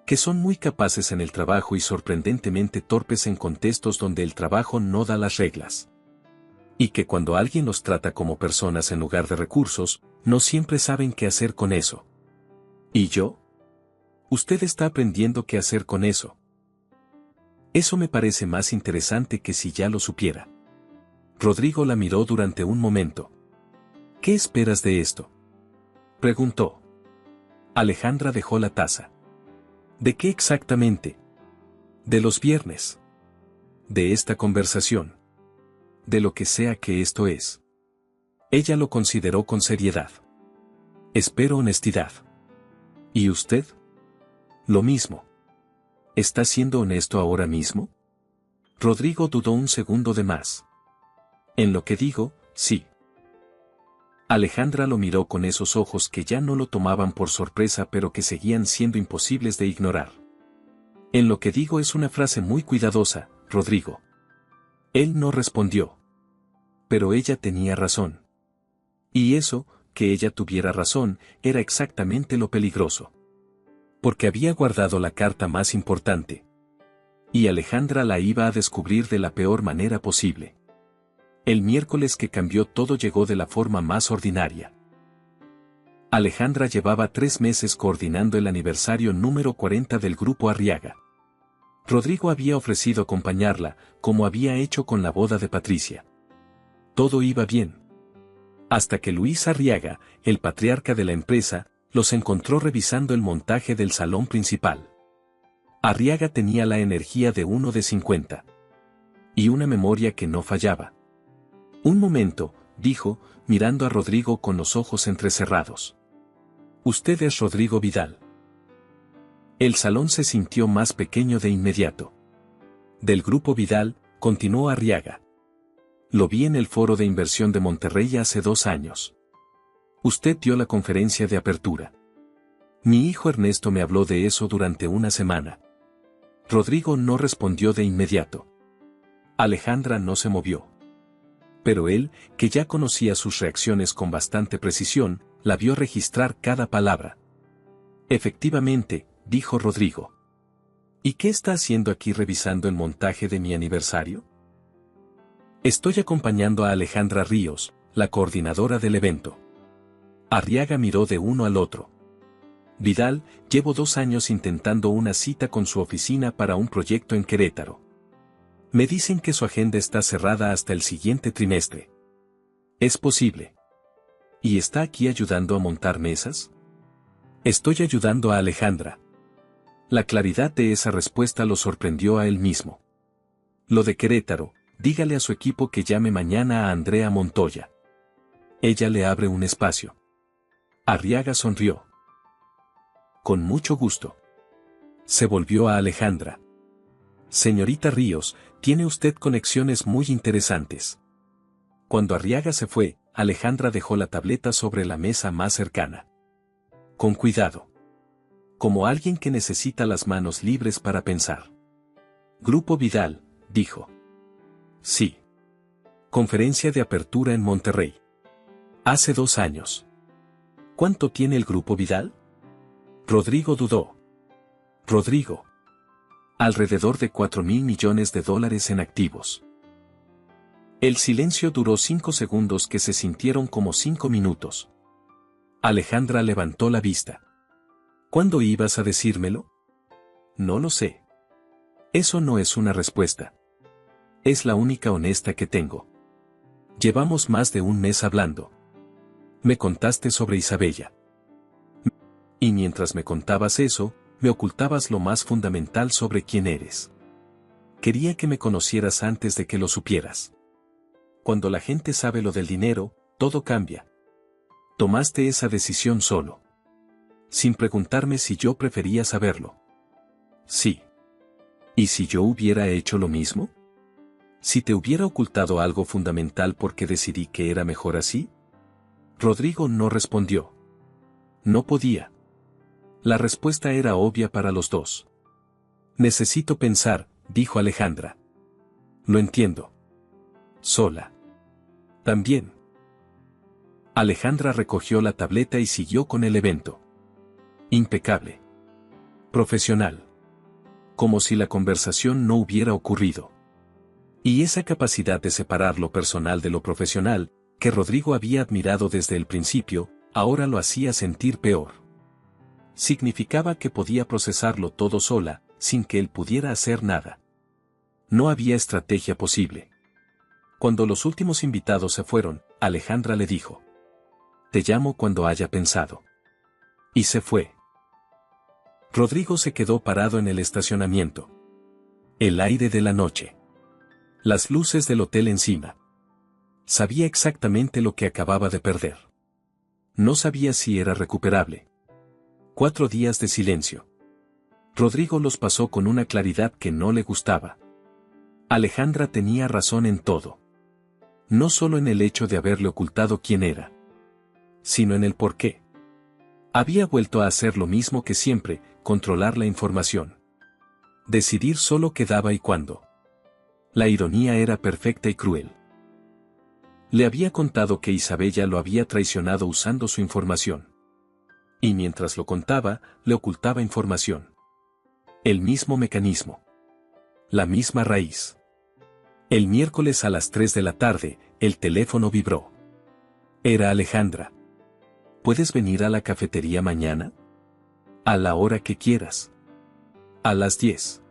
Que son muy capaces en el trabajo y sorprendentemente torpes en contextos donde el trabajo no da las reglas. Y que cuando alguien los trata como personas en lugar de recursos, no siempre saben qué hacer con eso. ¿Y yo? Usted está aprendiendo qué hacer con eso. Eso me parece más interesante que si ya lo supiera. Rodrigo la miró durante un momento. ¿Qué esperas de esto?, preguntó. Alejandra dejó la taza. ¿De qué exactamente? De los viernes. De esta conversación. De lo que sea que esto es. Ella lo consideró con seriedad. Espero honestidad. ¿Y usted? Lo mismo. ¿Está siendo honesto ahora mismo? Rodrigo dudó un segundo de más. En lo que digo, sí. Alejandra lo miró con esos ojos que ya no lo tomaban por sorpresa pero que seguían siendo imposibles de ignorar. En lo que digo es una frase muy cuidadosa, Rodrigo. Él no respondió. Pero ella tenía razón. Y eso, que ella tuviera razón, era exactamente lo peligroso. Porque había guardado la carta más importante. Y Alejandra la iba a descubrir de la peor manera posible. El miércoles que cambió todo llegó de la forma más ordinaria. Alejandra llevaba 3 meses coordinando el aniversario número 40 del Grupo Arriaga. Rodrigo había ofrecido acompañarla, como había hecho con la boda de Patricia. Todo iba bien. Hasta que Luis Arriaga, el patriarca de la empresa, los encontró revisando el montaje del salón principal. Arriaga tenía la energía de uno de 50. Y una memoria que no fallaba. Un momento, dijo, mirando a Rodrigo con los ojos entrecerrados. Usted es Rodrigo Vidal. El salón se sintió más pequeño de inmediato. Del Grupo Vidal, continuó Arriaga. Lo vi en el Foro de Inversión de Monterrey hace 2 años. Usted dio la conferencia de apertura. Mi hijo Ernesto me habló de eso durante una semana. Rodrigo no respondió de inmediato. Alejandra no se movió. Pero él, que ya conocía sus reacciones con bastante precisión, la vio registrar cada palabra. Efectivamente, dijo Rodrigo. ¿Y qué está haciendo aquí revisando el montaje de mi aniversario? Estoy acompañando a Alejandra Ríos, la coordinadora del evento. Arriaga miró de uno al otro. Vidal, llevo 2 años intentando una cita con su oficina para un proyecto en Querétaro. Me dicen que su agenda está cerrada hasta el siguiente trimestre. ¿Es posible? ¿Y está aquí ayudando a montar mesas? Estoy ayudando a Alejandra. La claridad de esa respuesta lo sorprendió a él mismo. Lo de Querétaro, dígale a su equipo que llame mañana a Andrea Montoya. Ella le abre un espacio. Arriaga sonrió. Con mucho gusto. Se volvió a Alejandra. Señorita Ríos, tiene usted conexiones muy interesantes. Cuando Arriaga se fue, Alejandra dejó la tableta sobre la mesa más cercana. Con cuidado. Como alguien que necesita las manos libres para pensar. Grupo Vidal, dijo. Sí. Conferencia de apertura en Monterrey. Hace 2 años. ¿Cuánto tiene el Grupo Vidal? Rodrigo dudó. Rodrigo. Alrededor de $4,000 millones en activos. El silencio duró 5 segundos que se sintieron como 5 minutos. Alejandra levantó la vista. ¿Cuándo ibas a decírmelo? No lo sé. Eso no es una respuesta. Es la única honesta que tengo. Llevamos más de 1 mes hablando. Me contaste sobre Isabella. Y mientras me contabas eso, me ocultabas lo más fundamental sobre quién eres. Quería que me conocieras antes de que lo supieras. Cuando la gente sabe lo del dinero, todo cambia. Tomaste esa decisión solo. sin preguntarme si yo prefería saberlo. Sí. ¿Y si yo hubiera hecho lo mismo? ¿Si te hubiera ocultado algo fundamental porque decidí que era mejor así? Rodrigo no respondió. No podía. La respuesta era obvia para los dos. Necesito pensar, dijo Alejandra. Lo entiendo. Sola. También. Alejandra recogió la tableta y siguió con el evento. Impecable. Profesional. Como si la conversación no hubiera ocurrido. Y esa capacidad de separar lo personal de lo profesional, que Rodrigo había admirado desde el principio, ahora lo hacía sentir peor. Significaba que podía procesarlo todo sola, sin que él pudiera hacer nada. No había estrategia posible. Cuando los últimos invitados se fueron, Alejandra le dijo: «Te llamo cuando haya pensado». Y se fue. Rodrigo se quedó parado en el estacionamiento. El aire de la noche. Las luces del hotel encima. Sabía exactamente lo que acababa de perder. No sabía si era recuperable. 4 días de silencio. Rodrigo los pasó con una claridad que no le gustaba. Alejandra tenía razón en todo. No solo en el hecho de haberle ocultado quién era, sino en el por qué. Había vuelto a hacer lo mismo que siempre, controlar la información. Decidir solo qué daba y cuándo. La ironía era perfecta y cruel. Le había contado que Isabella lo había traicionado usando su información. Y mientras lo contaba, le ocultaba información. El mismo mecanismo. La misma raíz. El miércoles a las 3 de la tarde, el teléfono vibró. Era Alejandra. ¿Puedes venir a la cafetería mañana? A la hora que quieras. A las 10.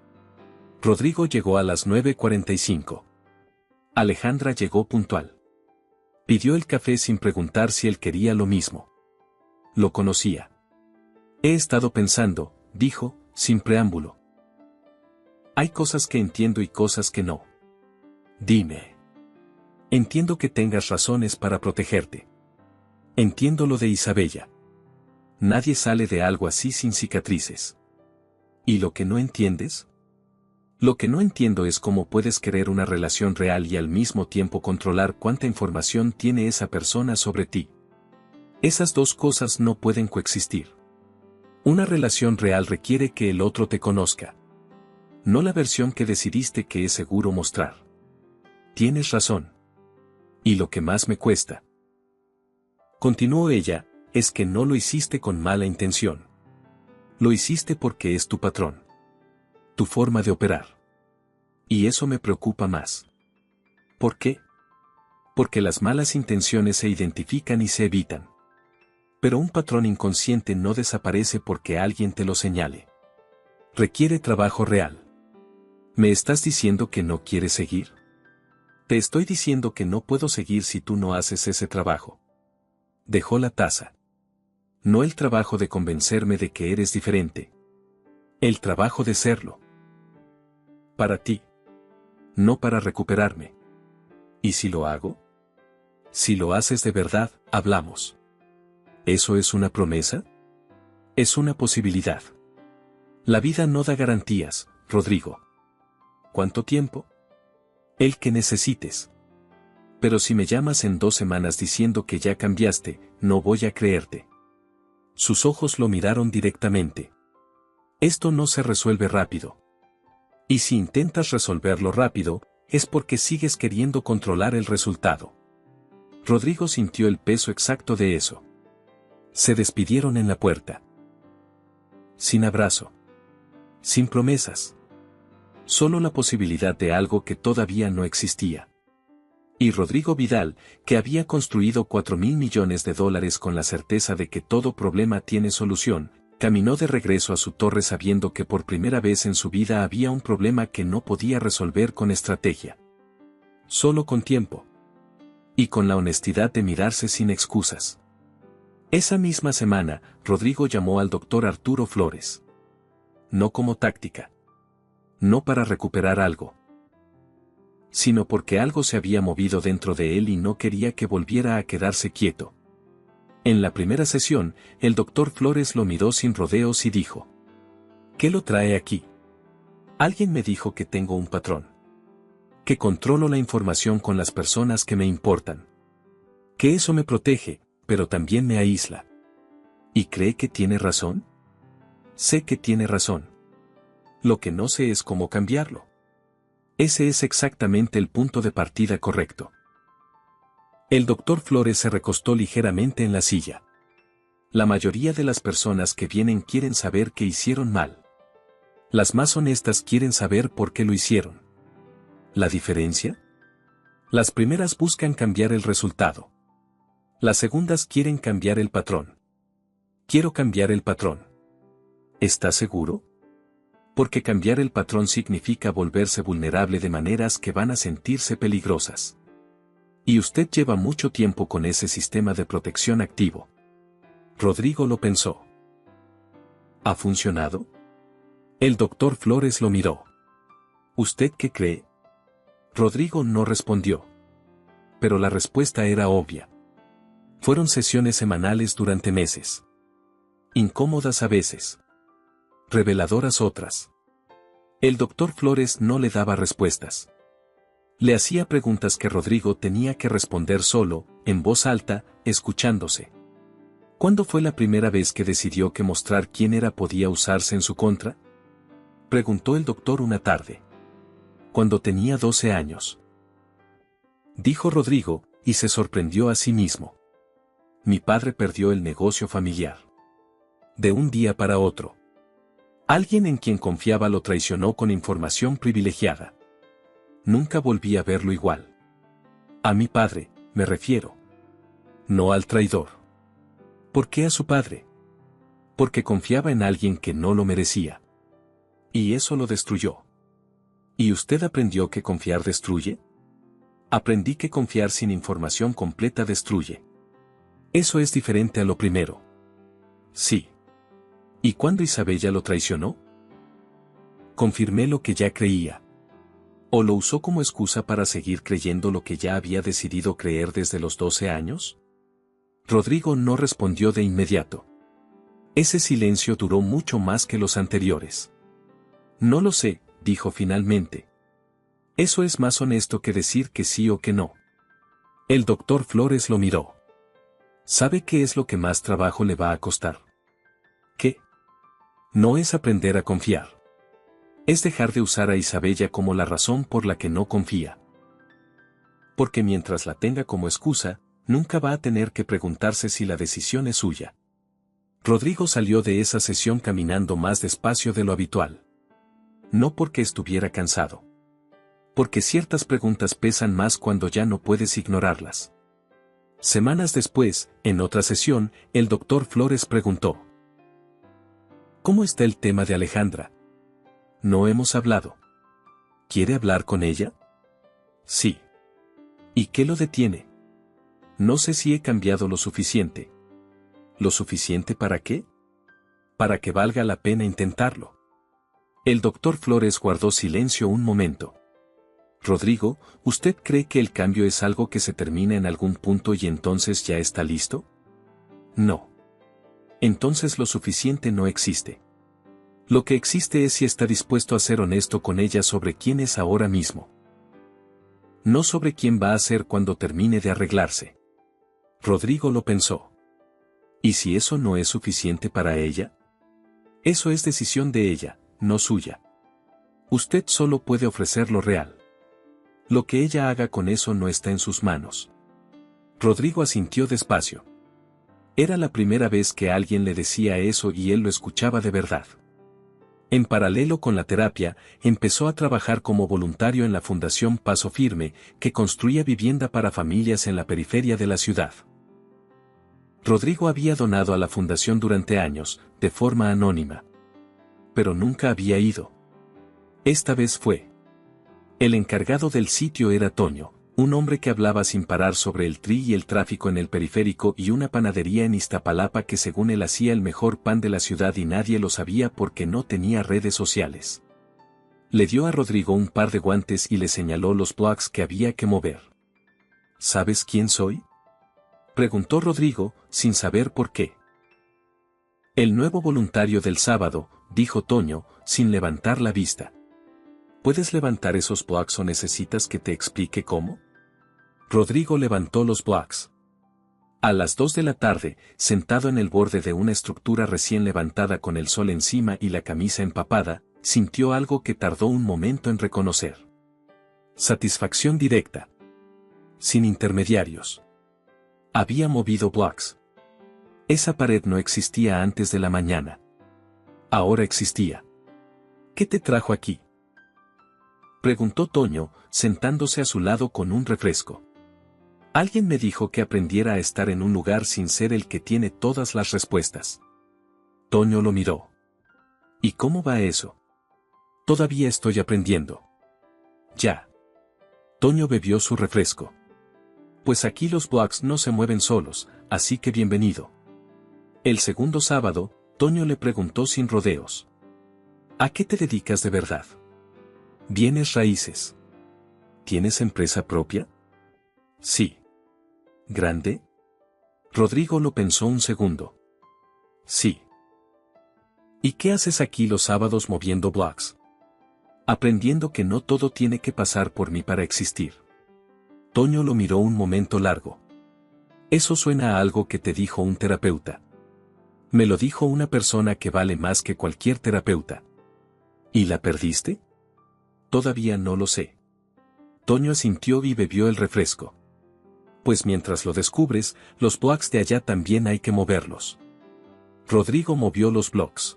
Rodrigo llegó a las 9:45. Alejandra llegó puntual. Pidió el café sin preguntar si él quería lo mismo. Lo conocía. He estado pensando, dijo, sin preámbulo. Hay cosas que entiendo y cosas que no. Dime. Entiendo que tengas razones para protegerte. Entiendo lo de Isabella. Nadie sale de algo así sin cicatrices. ¿Y lo que no entiendes? Lo que no entiendo es cómo puedes querer una relación real y al mismo tiempo controlar cuánta información tiene esa persona sobre ti. Esas dos cosas no pueden coexistir. Una relación real requiere que el otro te conozca. No la versión que decidiste que es seguro mostrar. Tienes razón. Y lo que más me cuesta, continuó ella, es que no lo hiciste con mala intención. Lo hiciste porque es tu patrón. Tu forma de operar. Y eso me preocupa más. ¿Por qué? Porque las malas intenciones se identifican y se evitan. Pero un patrón inconsciente no desaparece porque alguien te lo señale. Requiere trabajo real. ¿Me estás diciendo que no quieres seguir? Te estoy diciendo que no puedo seguir si tú no haces ese trabajo. Dejó la taza. No el trabajo de convencerme de que eres diferente. El trabajo de serlo. Para ti. No para recuperarme. ¿Y si lo hago? Si lo haces de verdad, hablamos. ¿Eso es una promesa? Es una posibilidad. La vida no da garantías, Rodrigo. ¿Cuánto tiempo? El que necesites. Pero si me llamas en 2 semanas diciendo que ya cambiaste, no voy a creerte. Sus ojos lo miraron directamente. Esto no se resuelve rápido. Y si intentas resolverlo rápido, es porque sigues queriendo controlar el resultado. Rodrigo sintió el peso exacto de eso. Se despidieron en la puerta. Sin abrazo. Sin promesas. Solo la posibilidad de algo que todavía no existía. Y Rodrigo Vidal, que había construido $4.000 millones con la certeza de que todo problema tiene solución, caminó de regreso a su torre sabiendo que por primera vez en su vida había un problema que no podía resolver con estrategia. Solo con tiempo. Y con la honestidad de mirarse sin excusas. Esa misma semana, Rodrigo llamó al doctor Arturo Flores. No como táctica. No para recuperar algo, sino porque algo se había movido dentro de él y no quería que volviera a quedarse quieto. En la primera sesión, el doctor Flores lo miró sin rodeos y dijo: ¿Qué lo trae aquí? Alguien me dijo que tengo un patrón. Que controlo la información con las personas que me importan. Que eso me protege, pero también me aísla. ¿Y cree que tiene razón? Sé que tiene razón. Lo que no sé es cómo cambiarlo. Ese es exactamente el punto de partida correcto. El doctor Flores se recostó ligeramente en la silla. La mayoría de las personas que vienen quieren saber qué hicieron mal. Las más honestas quieren saber por qué lo hicieron. ¿La diferencia? Las primeras buscan cambiar el resultado. Las segundas quieren cambiar el patrón. Quiero cambiar el patrón. ¿Está seguro? Porque cambiar el patrón significa volverse vulnerable de maneras que van a sentirse peligrosas. Y usted lleva mucho tiempo con ese sistema de protección activo. Rodrigo lo pensó. ¿Ha funcionado? El doctor Flores lo miró. ¿Usted qué cree? Rodrigo no respondió. Pero la respuesta era obvia. Fueron sesiones semanales durante meses. Incómodas a veces. Reveladoras otras. El doctor Flores no le daba respuestas. Le hacía preguntas que Rodrigo tenía que responder solo, en voz alta, escuchándose. ¿Cuándo fue la primera vez que decidió que mostrar quién era podía usarse en su contra? Preguntó el doctor una tarde. Cuando tenía 12 años. Dijo Rodrigo, y se sorprendió a sí mismo. Mi padre perdió el negocio familiar. De un día para otro. Alguien en quien confiaba lo traicionó con información privilegiada. Nunca volví a verlo igual. A mi padre, me refiero. No al traidor. ¿Por qué a su padre? Porque confiaba en alguien que no lo merecía. Y eso lo destruyó. ¿Y usted aprendió que confiar destruye? Aprendí que confiar sin información completa destruye. Eso es diferente a lo primero. Sí. ¿Y cuándo Isabella lo traicionó? Confirmé lo que ya creía. ¿O lo usó como excusa para seguir creyendo lo que ya había decidido creer desde los 12 años? Rodrigo no respondió de inmediato. Ese silencio duró mucho más que los anteriores. No lo sé, dijo finalmente. Eso es más honesto que decir que sí o que no. El doctor Flores lo miró. ¿Sabe qué es lo que más trabajo le va a costar? ¿Qué? No es aprender a confiar. Es dejar de usar a Isabella como la razón por la que no confía. Porque mientras la tenga como excusa, nunca va a tener que preguntarse si la decisión es suya. Rodrigo salió de esa sesión caminando más despacio de lo habitual. No porque estuviera cansado. Porque ciertas preguntas pesan más cuando ya no puedes ignorarlas. Semanas después, en otra sesión, el doctor Flores preguntó: ¿Cómo está el tema de Alejandra? No hemos hablado. ¿Quiere hablar con ella? Sí. ¿Y qué lo detiene? No sé si he cambiado lo suficiente. ¿Lo suficiente para qué? Para que valga la pena intentarlo. El doctor Flores guardó silencio un momento. Rodrigo, ¿usted cree que el cambio es algo que se termina en algún punto y entonces ya está listo? No. Entonces lo suficiente no existe. Lo que existe es si está dispuesto a ser honesto con ella sobre quién es ahora mismo. No sobre quién va a ser cuando termine de arreglarse. Rodrigo lo pensó. ¿Y si eso no es suficiente para ella? Eso es decisión de ella, no suya. Usted solo puede ofrecer lo real. Lo que ella haga con eso no está en sus manos. Rodrigo asintió despacio. Era la primera vez que alguien le decía eso y él lo escuchaba de verdad. En paralelo con la terapia, empezó a trabajar como voluntario en la Fundación Paso Firme, que construía vivienda para familias en la periferia de la ciudad. Rodrigo había donado a la fundación durante años, de forma anónima. Pero nunca había ido. Esta vez fue. El encargado del sitio era Toño, un hombre que hablaba sin parar sobre el tri y el tráfico en el periférico y una panadería en Iztapalapa que según él hacía el mejor pan de la ciudad y nadie lo sabía porque no tenía redes sociales. Le dio a Rodrigo un par de guantes y le señaló los blogs que había que mover. ¿Sabes quién soy? Preguntó Rodrigo, sin saber por qué. El nuevo voluntario del sábado, dijo Toño, sin levantar la vista. ¿Puedes levantar esos blocks o necesitas que te explique cómo? Rodrigo levantó los blocks. A las 2 de la tarde, sentado en el borde de una estructura recién levantada con el sol encima y la camisa empapada, sintió algo que tardó un momento en reconocer. Satisfacción directa. Sin intermediarios. Había movido blocks. Esa pared no existía antes de la mañana. Ahora existía. ¿Qué te trajo aquí? Preguntó Toño, sentándose a su lado con un refresco. Alguien me dijo que aprendiera a estar en un lugar sin ser el que tiene todas las respuestas. Toño lo miró. ¿Y cómo va eso? Todavía estoy aprendiendo. Ya. Toño bebió su refresco. Pues aquí los blocks no se mueven solos, así que bienvenido. El segundo sábado, Toño le preguntó sin rodeos. ¿A qué te dedicas de verdad? Bienes raíces. ¿Tienes empresa propia? Sí. ¿Grande? Rodrigo lo pensó un segundo. Sí. ¿Y qué haces aquí los sábados moviendo blocks? Aprendiendo que no todo tiene que pasar por mí para existir. Toño lo miró un momento largo. Eso suena a algo que te dijo un terapeuta. Me lo dijo una persona que vale más que cualquier terapeuta. ¿Y la perdiste? Todavía no lo sé. Toño asintió y bebió el refresco. Pues mientras lo descubres, los blocks de allá también hay que moverlos. Rodrigo movió los blocks.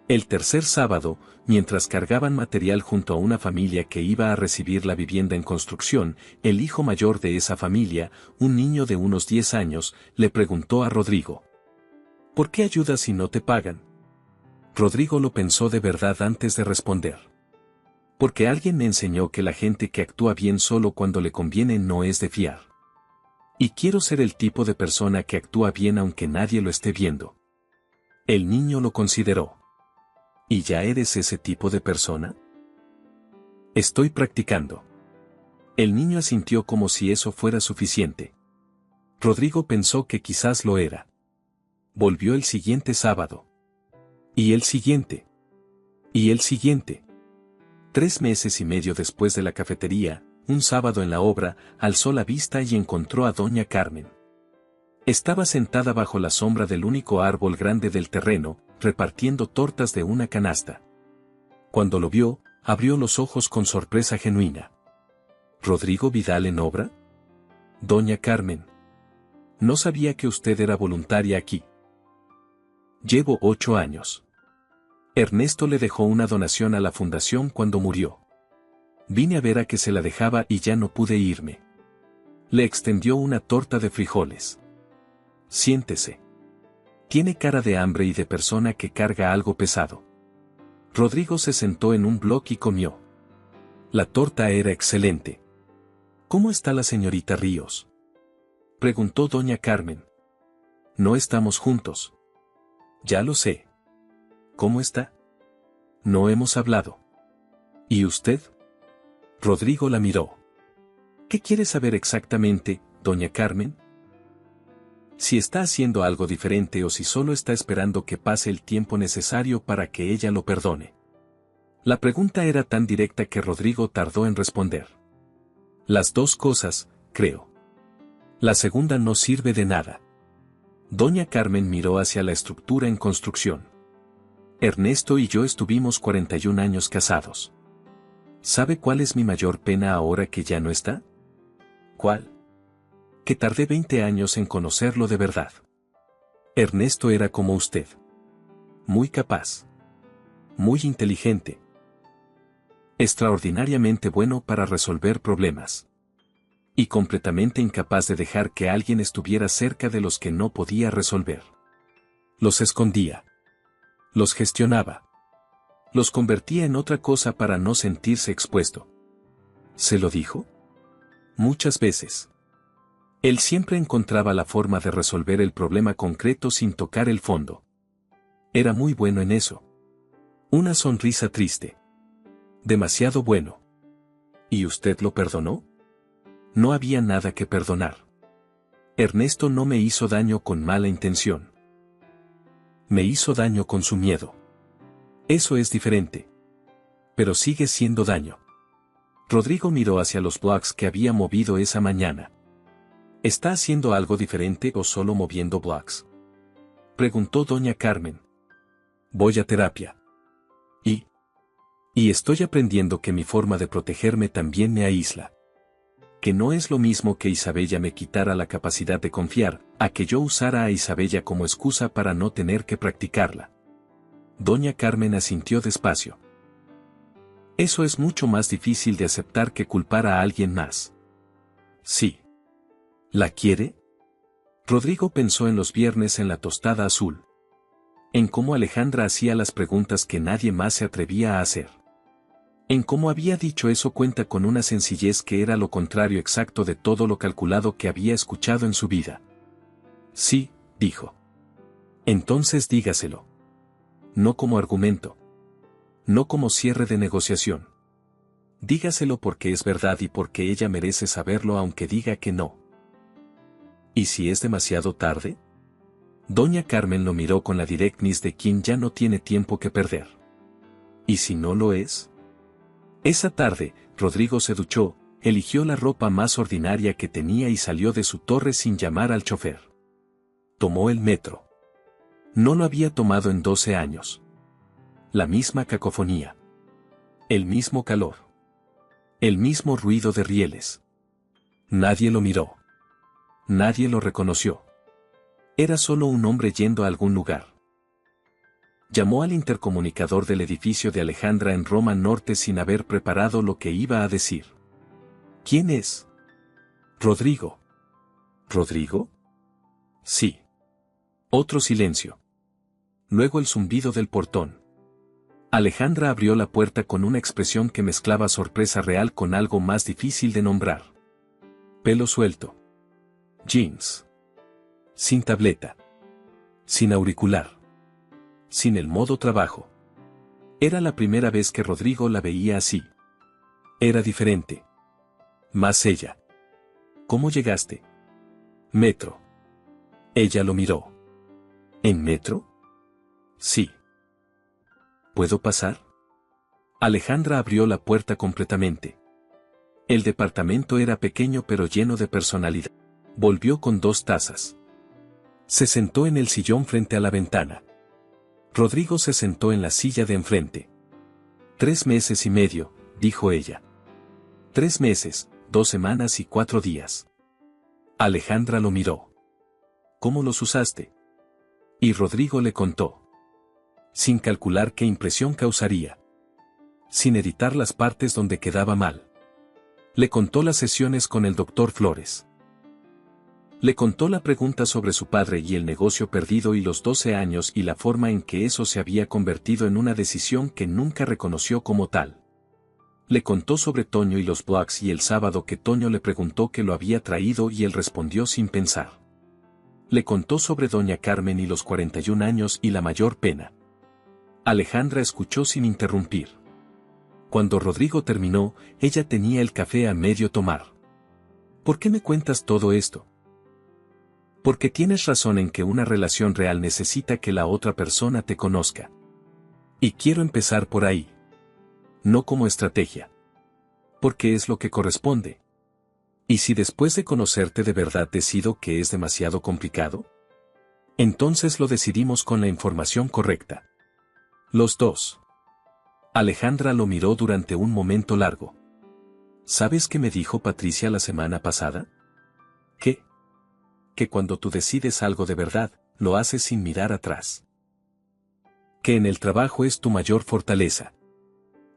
El tercer sábado, mientras cargaban material junto a una familia que iba a recibir la vivienda en construcción, el hijo mayor de esa familia, un niño de unos 10 años, le preguntó a Rodrigo. ¿Por qué ayudas si no te pagan? Rodrigo lo pensó de verdad antes de responder. Porque alguien me enseñó que la gente que actúa bien solo cuando le conviene no es de fiar. Y quiero ser el tipo de persona que actúa bien aunque nadie lo esté viendo. El niño lo consideró. ¿Y ya eres ese tipo de persona? Estoy practicando. El niño asintió como si eso fuera suficiente. Rodrigo pensó que quizás lo era. Volvió el siguiente sábado. Y el siguiente. Y el siguiente. 3 meses y medio después de la cafetería, un sábado en la obra, alzó la vista y encontró a doña Carmen. Estaba sentada bajo la sombra del único árbol grande del terreno, repartiendo tortas de una canasta. Cuando lo vio, abrió los ojos con sorpresa genuina. ¿Rodrigo Vidal en obra? Doña Carmen. No sabía que usted era voluntaria aquí. Llevo 8 años. Ernesto le dejó una donación a la fundación cuando murió. Vine a ver a que se la dejaba y ya no pude irme. Le extendió una torta de frijoles. Siéntese. Tiene cara de hambre y de persona que carga algo pesado. Rodrigo se sentó en un bloque y comió. La torta era excelente. ¿Cómo está la señorita Ríos? Preguntó doña Carmen. No estamos juntos. Ya lo sé. ¿Cómo está? No hemos hablado. ¿Y usted? Rodrigo la miró. ¿Qué quiere saber exactamente, doña Carmen? Si está haciendo algo diferente o si solo está esperando que pase el tiempo necesario para que ella lo perdone. La pregunta era tan directa que Rodrigo tardó en responder. Las dos cosas, creo. La segunda no sirve de nada. Doña Carmen miró hacia la estructura en construcción. Ernesto y yo estuvimos 41 años casados. ¿Sabe cuál es mi mayor pena ahora que ya no está? ¿Cuál? Que tardé 20 años en conocerlo de verdad. Ernesto era como usted. Muy capaz. Muy inteligente. Extraordinariamente bueno para resolver problemas. Y completamente incapaz de dejar que alguien estuviera cerca de los que no podía resolver. Los escondía. Los gestionaba. Los convertía en otra cosa para no sentirse expuesto. ¿Se lo dijo? Muchas veces. Él siempre encontraba la forma de resolver el problema concreto sin tocar el fondo. Era muy bueno en eso. Una sonrisa triste. Demasiado bueno. ¿Y usted lo perdonó? No había nada que perdonar. Ernesto no me hizo daño con mala intención. Me hizo daño con su miedo. Eso es diferente. Pero sigue siendo daño. Rodrigo miró hacia los blogs que había movido esa mañana. ¿Está haciendo algo diferente o solo moviendo blogs? Preguntó doña Carmen. Voy a terapia. Y estoy aprendiendo que mi forma de protegerme también me aísla. Que no es lo mismo que Isabella me quitara la capacidad de confiar, a que yo usara a Isabella como excusa para no tener que practicarla. Doña Carmen asintió despacio. Eso es mucho más difícil de aceptar que culpar a alguien más. Sí. ¿La quiere? Rodrigo pensó en los viernes en la tostada azul. En cómo Alejandra hacía las preguntas que nadie más se atrevía a hacer. En cómo había dicho eso cuenta con una sencillez que era lo contrario exacto de todo lo calculado que había escuchado en su vida. Sí, dijo. Entonces dígaselo. No como argumento. No como cierre de negociación. Dígaselo porque es verdad y porque ella merece saberlo aunque diga que no. ¿Y si es demasiado tarde? Doña Carmen lo miró con la directness de quien ya no tiene tiempo que perder. ¿Y si no lo es? Esa tarde, Rodrigo se duchó, eligió la ropa más ordinaria que tenía y salió de su torre sin llamar al chofer. Tomó el metro. No lo había tomado en 12 años. La misma cacofonía. El mismo calor. El mismo ruido de rieles. Nadie lo miró. Nadie lo reconoció. Era solo un hombre yendo a algún lugar. Llamó al intercomunicador del edificio de Alejandra en Roma Norte sin haber preparado lo que iba a decir. ¿Quién es? Rodrigo. ¿Rodrigo? Sí. Otro silencio. Luego el zumbido del portón. Alejandra abrió la puerta con una expresión que mezclaba sorpresa real con algo más difícil de nombrar. Pelo suelto. Jeans. Sin tableta. Sin auricular. Sin el modo trabajo. Era la primera vez que Rodrigo la veía así. Era diferente. Más ella. ¿Cómo llegaste? Metro. Ella lo miró. ¿En metro? Sí. ¿Puedo pasar? Alejandra abrió la puerta completamente. El departamento era pequeño pero lleno de personalidad. Volvió con 2 tazas. Se sentó en el sillón frente a la ventana. Rodrigo se sentó en la silla de enfrente. 3 meses y medio, dijo ella. 3 meses, 2 semanas y 4 días. Alejandra lo miró. ¿Cómo los usaste? Y Rodrigo le contó. Sin calcular qué impresión causaría. Sin editar las partes donde quedaba mal. Le contó las sesiones con el doctor Flores. Le contó la pregunta sobre su padre y el negocio perdido y los 12 años y la forma en que eso se había convertido en una decisión que nunca reconoció como tal. Le contó sobre Toño y los blogs y el sábado que Toño le preguntó qué lo había traído y él respondió sin pensar. Le contó sobre doña Carmen y los 41 años y la mayor pena. Alejandra escuchó sin interrumpir. Cuando Rodrigo terminó, ella tenía el café a medio tomar. ¿Por qué me cuentas todo esto? Porque tienes razón en que una relación real necesita que la otra persona te conozca. Y quiero empezar por ahí. No como estrategia. Porque es lo que corresponde. ¿Y si después de conocerte de verdad decido que es demasiado complicado? Entonces lo decidimos con la información correcta. Los dos. Alejandra lo miró durante un momento largo. ¿Sabes qué me dijo Patricia la semana pasada? ¿Qué? Que cuando tú decides algo de verdad, lo haces sin mirar atrás. Que en el trabajo es tu mayor fortaleza.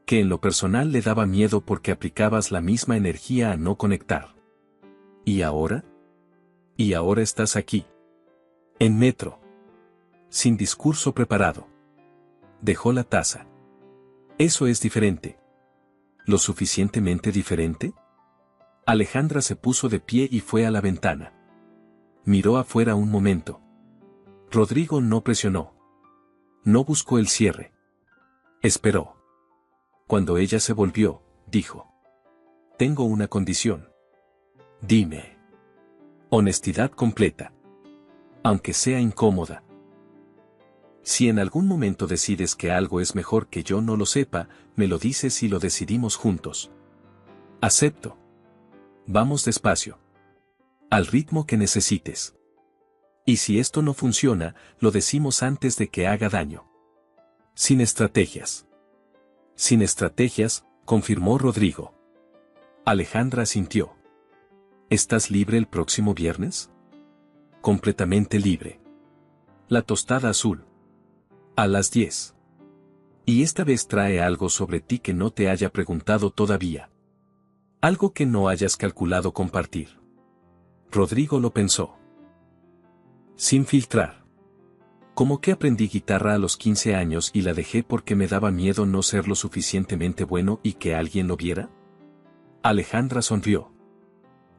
Que en lo personal le daba miedo porque aplicabas la misma energía a no conectar. ¿Y ahora? Y ahora estás aquí. En metro. Sin discurso preparado. Dejó la taza. Eso es diferente. ¿Lo suficientemente diferente? Alejandra se puso de pie y fue a la ventana. Miró afuera un momento. Rodrigo no presionó. No buscó el cierre. Esperó. Cuando ella se volvió, dijo. Tengo una condición. Dime. Honestidad completa. Aunque sea incómoda. Si en algún momento decides que algo es mejor que yo no lo sepa, me lo dices y lo decidimos juntos. Acepto. Vamos despacio. Al ritmo que necesites. Y si esto no funciona, lo decimos antes de que haga daño. Sin estrategias. Sin estrategias, confirmó Rodrigo. Alejandra asintió. ¿Estás libre el próximo viernes? Completamente libre. La tostada azul. A las 10. Y esta vez trae algo sobre ti que no te haya preguntado todavía. Algo que no hayas calculado compartir. Rodrigo lo pensó. Sin filtrar. Como que aprendí guitarra a los 15 años y la dejé porque me daba miedo no ser lo suficientemente bueno y que alguien lo viera. Alejandra sonrió.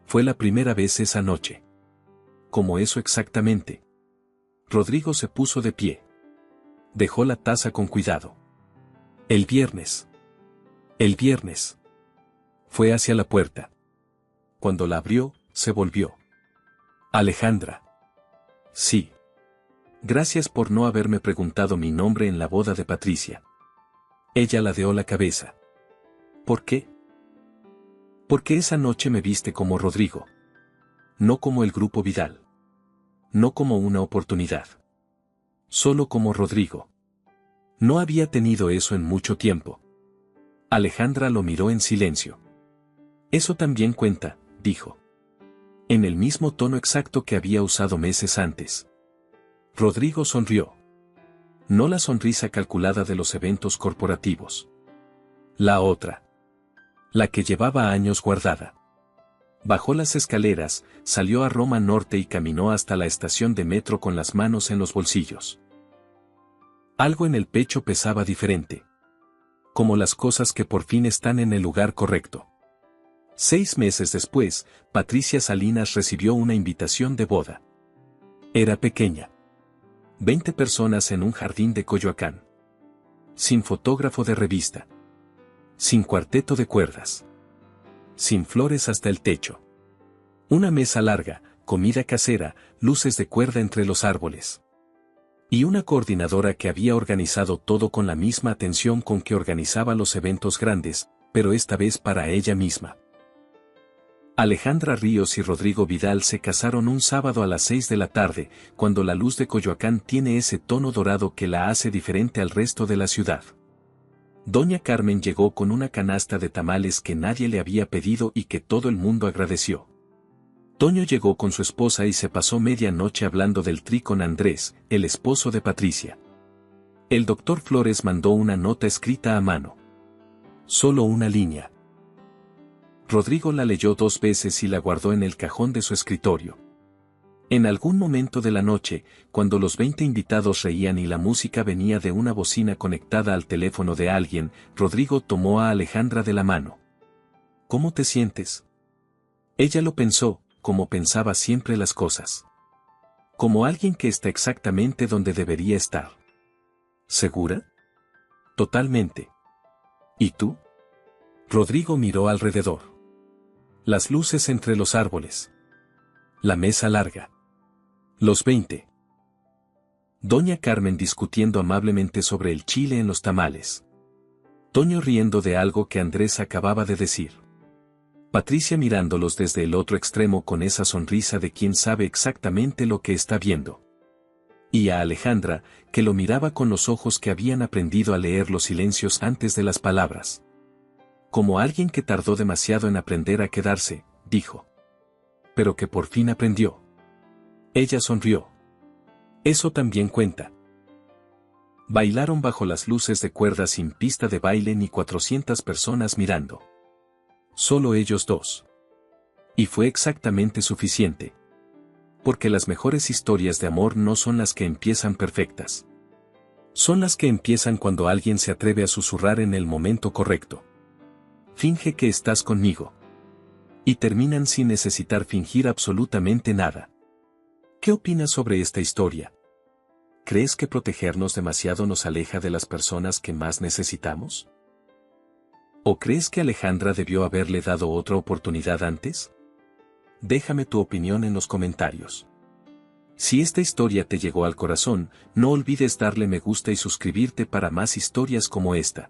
Fue la primera vez esa noche. ¿Cómo eso exactamente? Rodrigo se puso de pie. Dejó la taza con cuidado. El viernes. El viernes. Fue hacia la puerta. Cuando la abrió, se volvió. Alejandra. Sí. Gracias por no haberme preguntado mi nombre en la boda de Patricia. Ella ladeó la cabeza. ¿Por qué? Porque esa noche me viste como Rodrigo. No como el Grupo Vidal. No como una oportunidad. Solo como Rodrigo. No había tenido eso en mucho tiempo. Alejandra lo miró en silencio. Eso también cuenta, dijo. En el mismo tono exacto que había usado meses antes. Rodrigo sonrió. No la sonrisa calculada de los eventos corporativos. La otra. La que llevaba años guardada. Bajó las escaleras, salió a Roma Norte y caminó hasta la estación de metro con las manos en los bolsillos. Algo en el pecho pesaba diferente. Como las cosas que por fin están en el lugar correcto. 6 meses después, Patricia Salinas recibió una invitación de boda. Era pequeña. 20 personas en un jardín de Coyoacán. Sin fotógrafo de revista. Sin cuarteto de cuerdas. Sin flores hasta el techo. Una mesa larga, comida casera, luces de cuerda entre los árboles. Y una coordinadora que había organizado todo con la misma atención con que organizaba los eventos grandes, pero esta vez para ella misma. Alejandra Ríos y Rodrigo Vidal se casaron un sábado a las 6 de la tarde, cuando la luz de Coyoacán tiene ese tono dorado que la hace diferente al resto de la ciudad. Doña Carmen llegó con una canasta de tamales que nadie le había pedido y que todo el mundo agradeció. Toño llegó con su esposa y se pasó media noche hablando del Tri con Andrés, el esposo de Patricia. El doctor Flores mandó una nota escrita a mano. Solo una línea. Rodrigo la leyó 2 veces y la guardó en el cajón de su escritorio. En algún momento de la noche, cuando los 20 invitados reían y la música venía de una bocina conectada al teléfono de alguien, Rodrigo tomó a Alejandra de la mano. ¿Cómo te sientes? Ella lo pensó, como pensaba siempre las cosas. Como alguien que está exactamente donde debería estar. ¿Segura? Totalmente. ¿Y tú? Rodrigo miró alrededor. Las luces entre los árboles. La mesa larga. Los 20. Doña Carmen discutiendo amablemente sobre el chile en los tamales. Toño riendo de algo que Andrés acababa de decir. Patricia mirándolos desde el otro extremo con esa sonrisa de quien sabe exactamente lo que está viendo. Y a Alejandra, que lo miraba con los ojos que habían aprendido a leer los silencios antes de las palabras. Como alguien que tardó demasiado en aprender a quedarse, dijo. Pero que por fin aprendió. Ella sonrió. Eso también cuenta. Bailaron bajo las luces de cuerda sin pista de baile ni 400 personas mirando. Solo ellos dos. Y fue exactamente suficiente. Porque las mejores historias de amor no son las que empiezan perfectas. Son las que empiezan cuando alguien se atreve a susurrar en el momento correcto. Finge que estás conmigo. Y terminan sin necesitar fingir absolutamente nada. ¿Qué opinas sobre esta historia? ¿Crees que protegernos demasiado nos aleja de las personas que más necesitamos? ¿O crees que Alejandra debió haberle dado otra oportunidad antes? Déjame tu opinión en los comentarios. Si esta historia te llegó al corazón, no olvides darle me gusta y suscribirte para más historias como esta.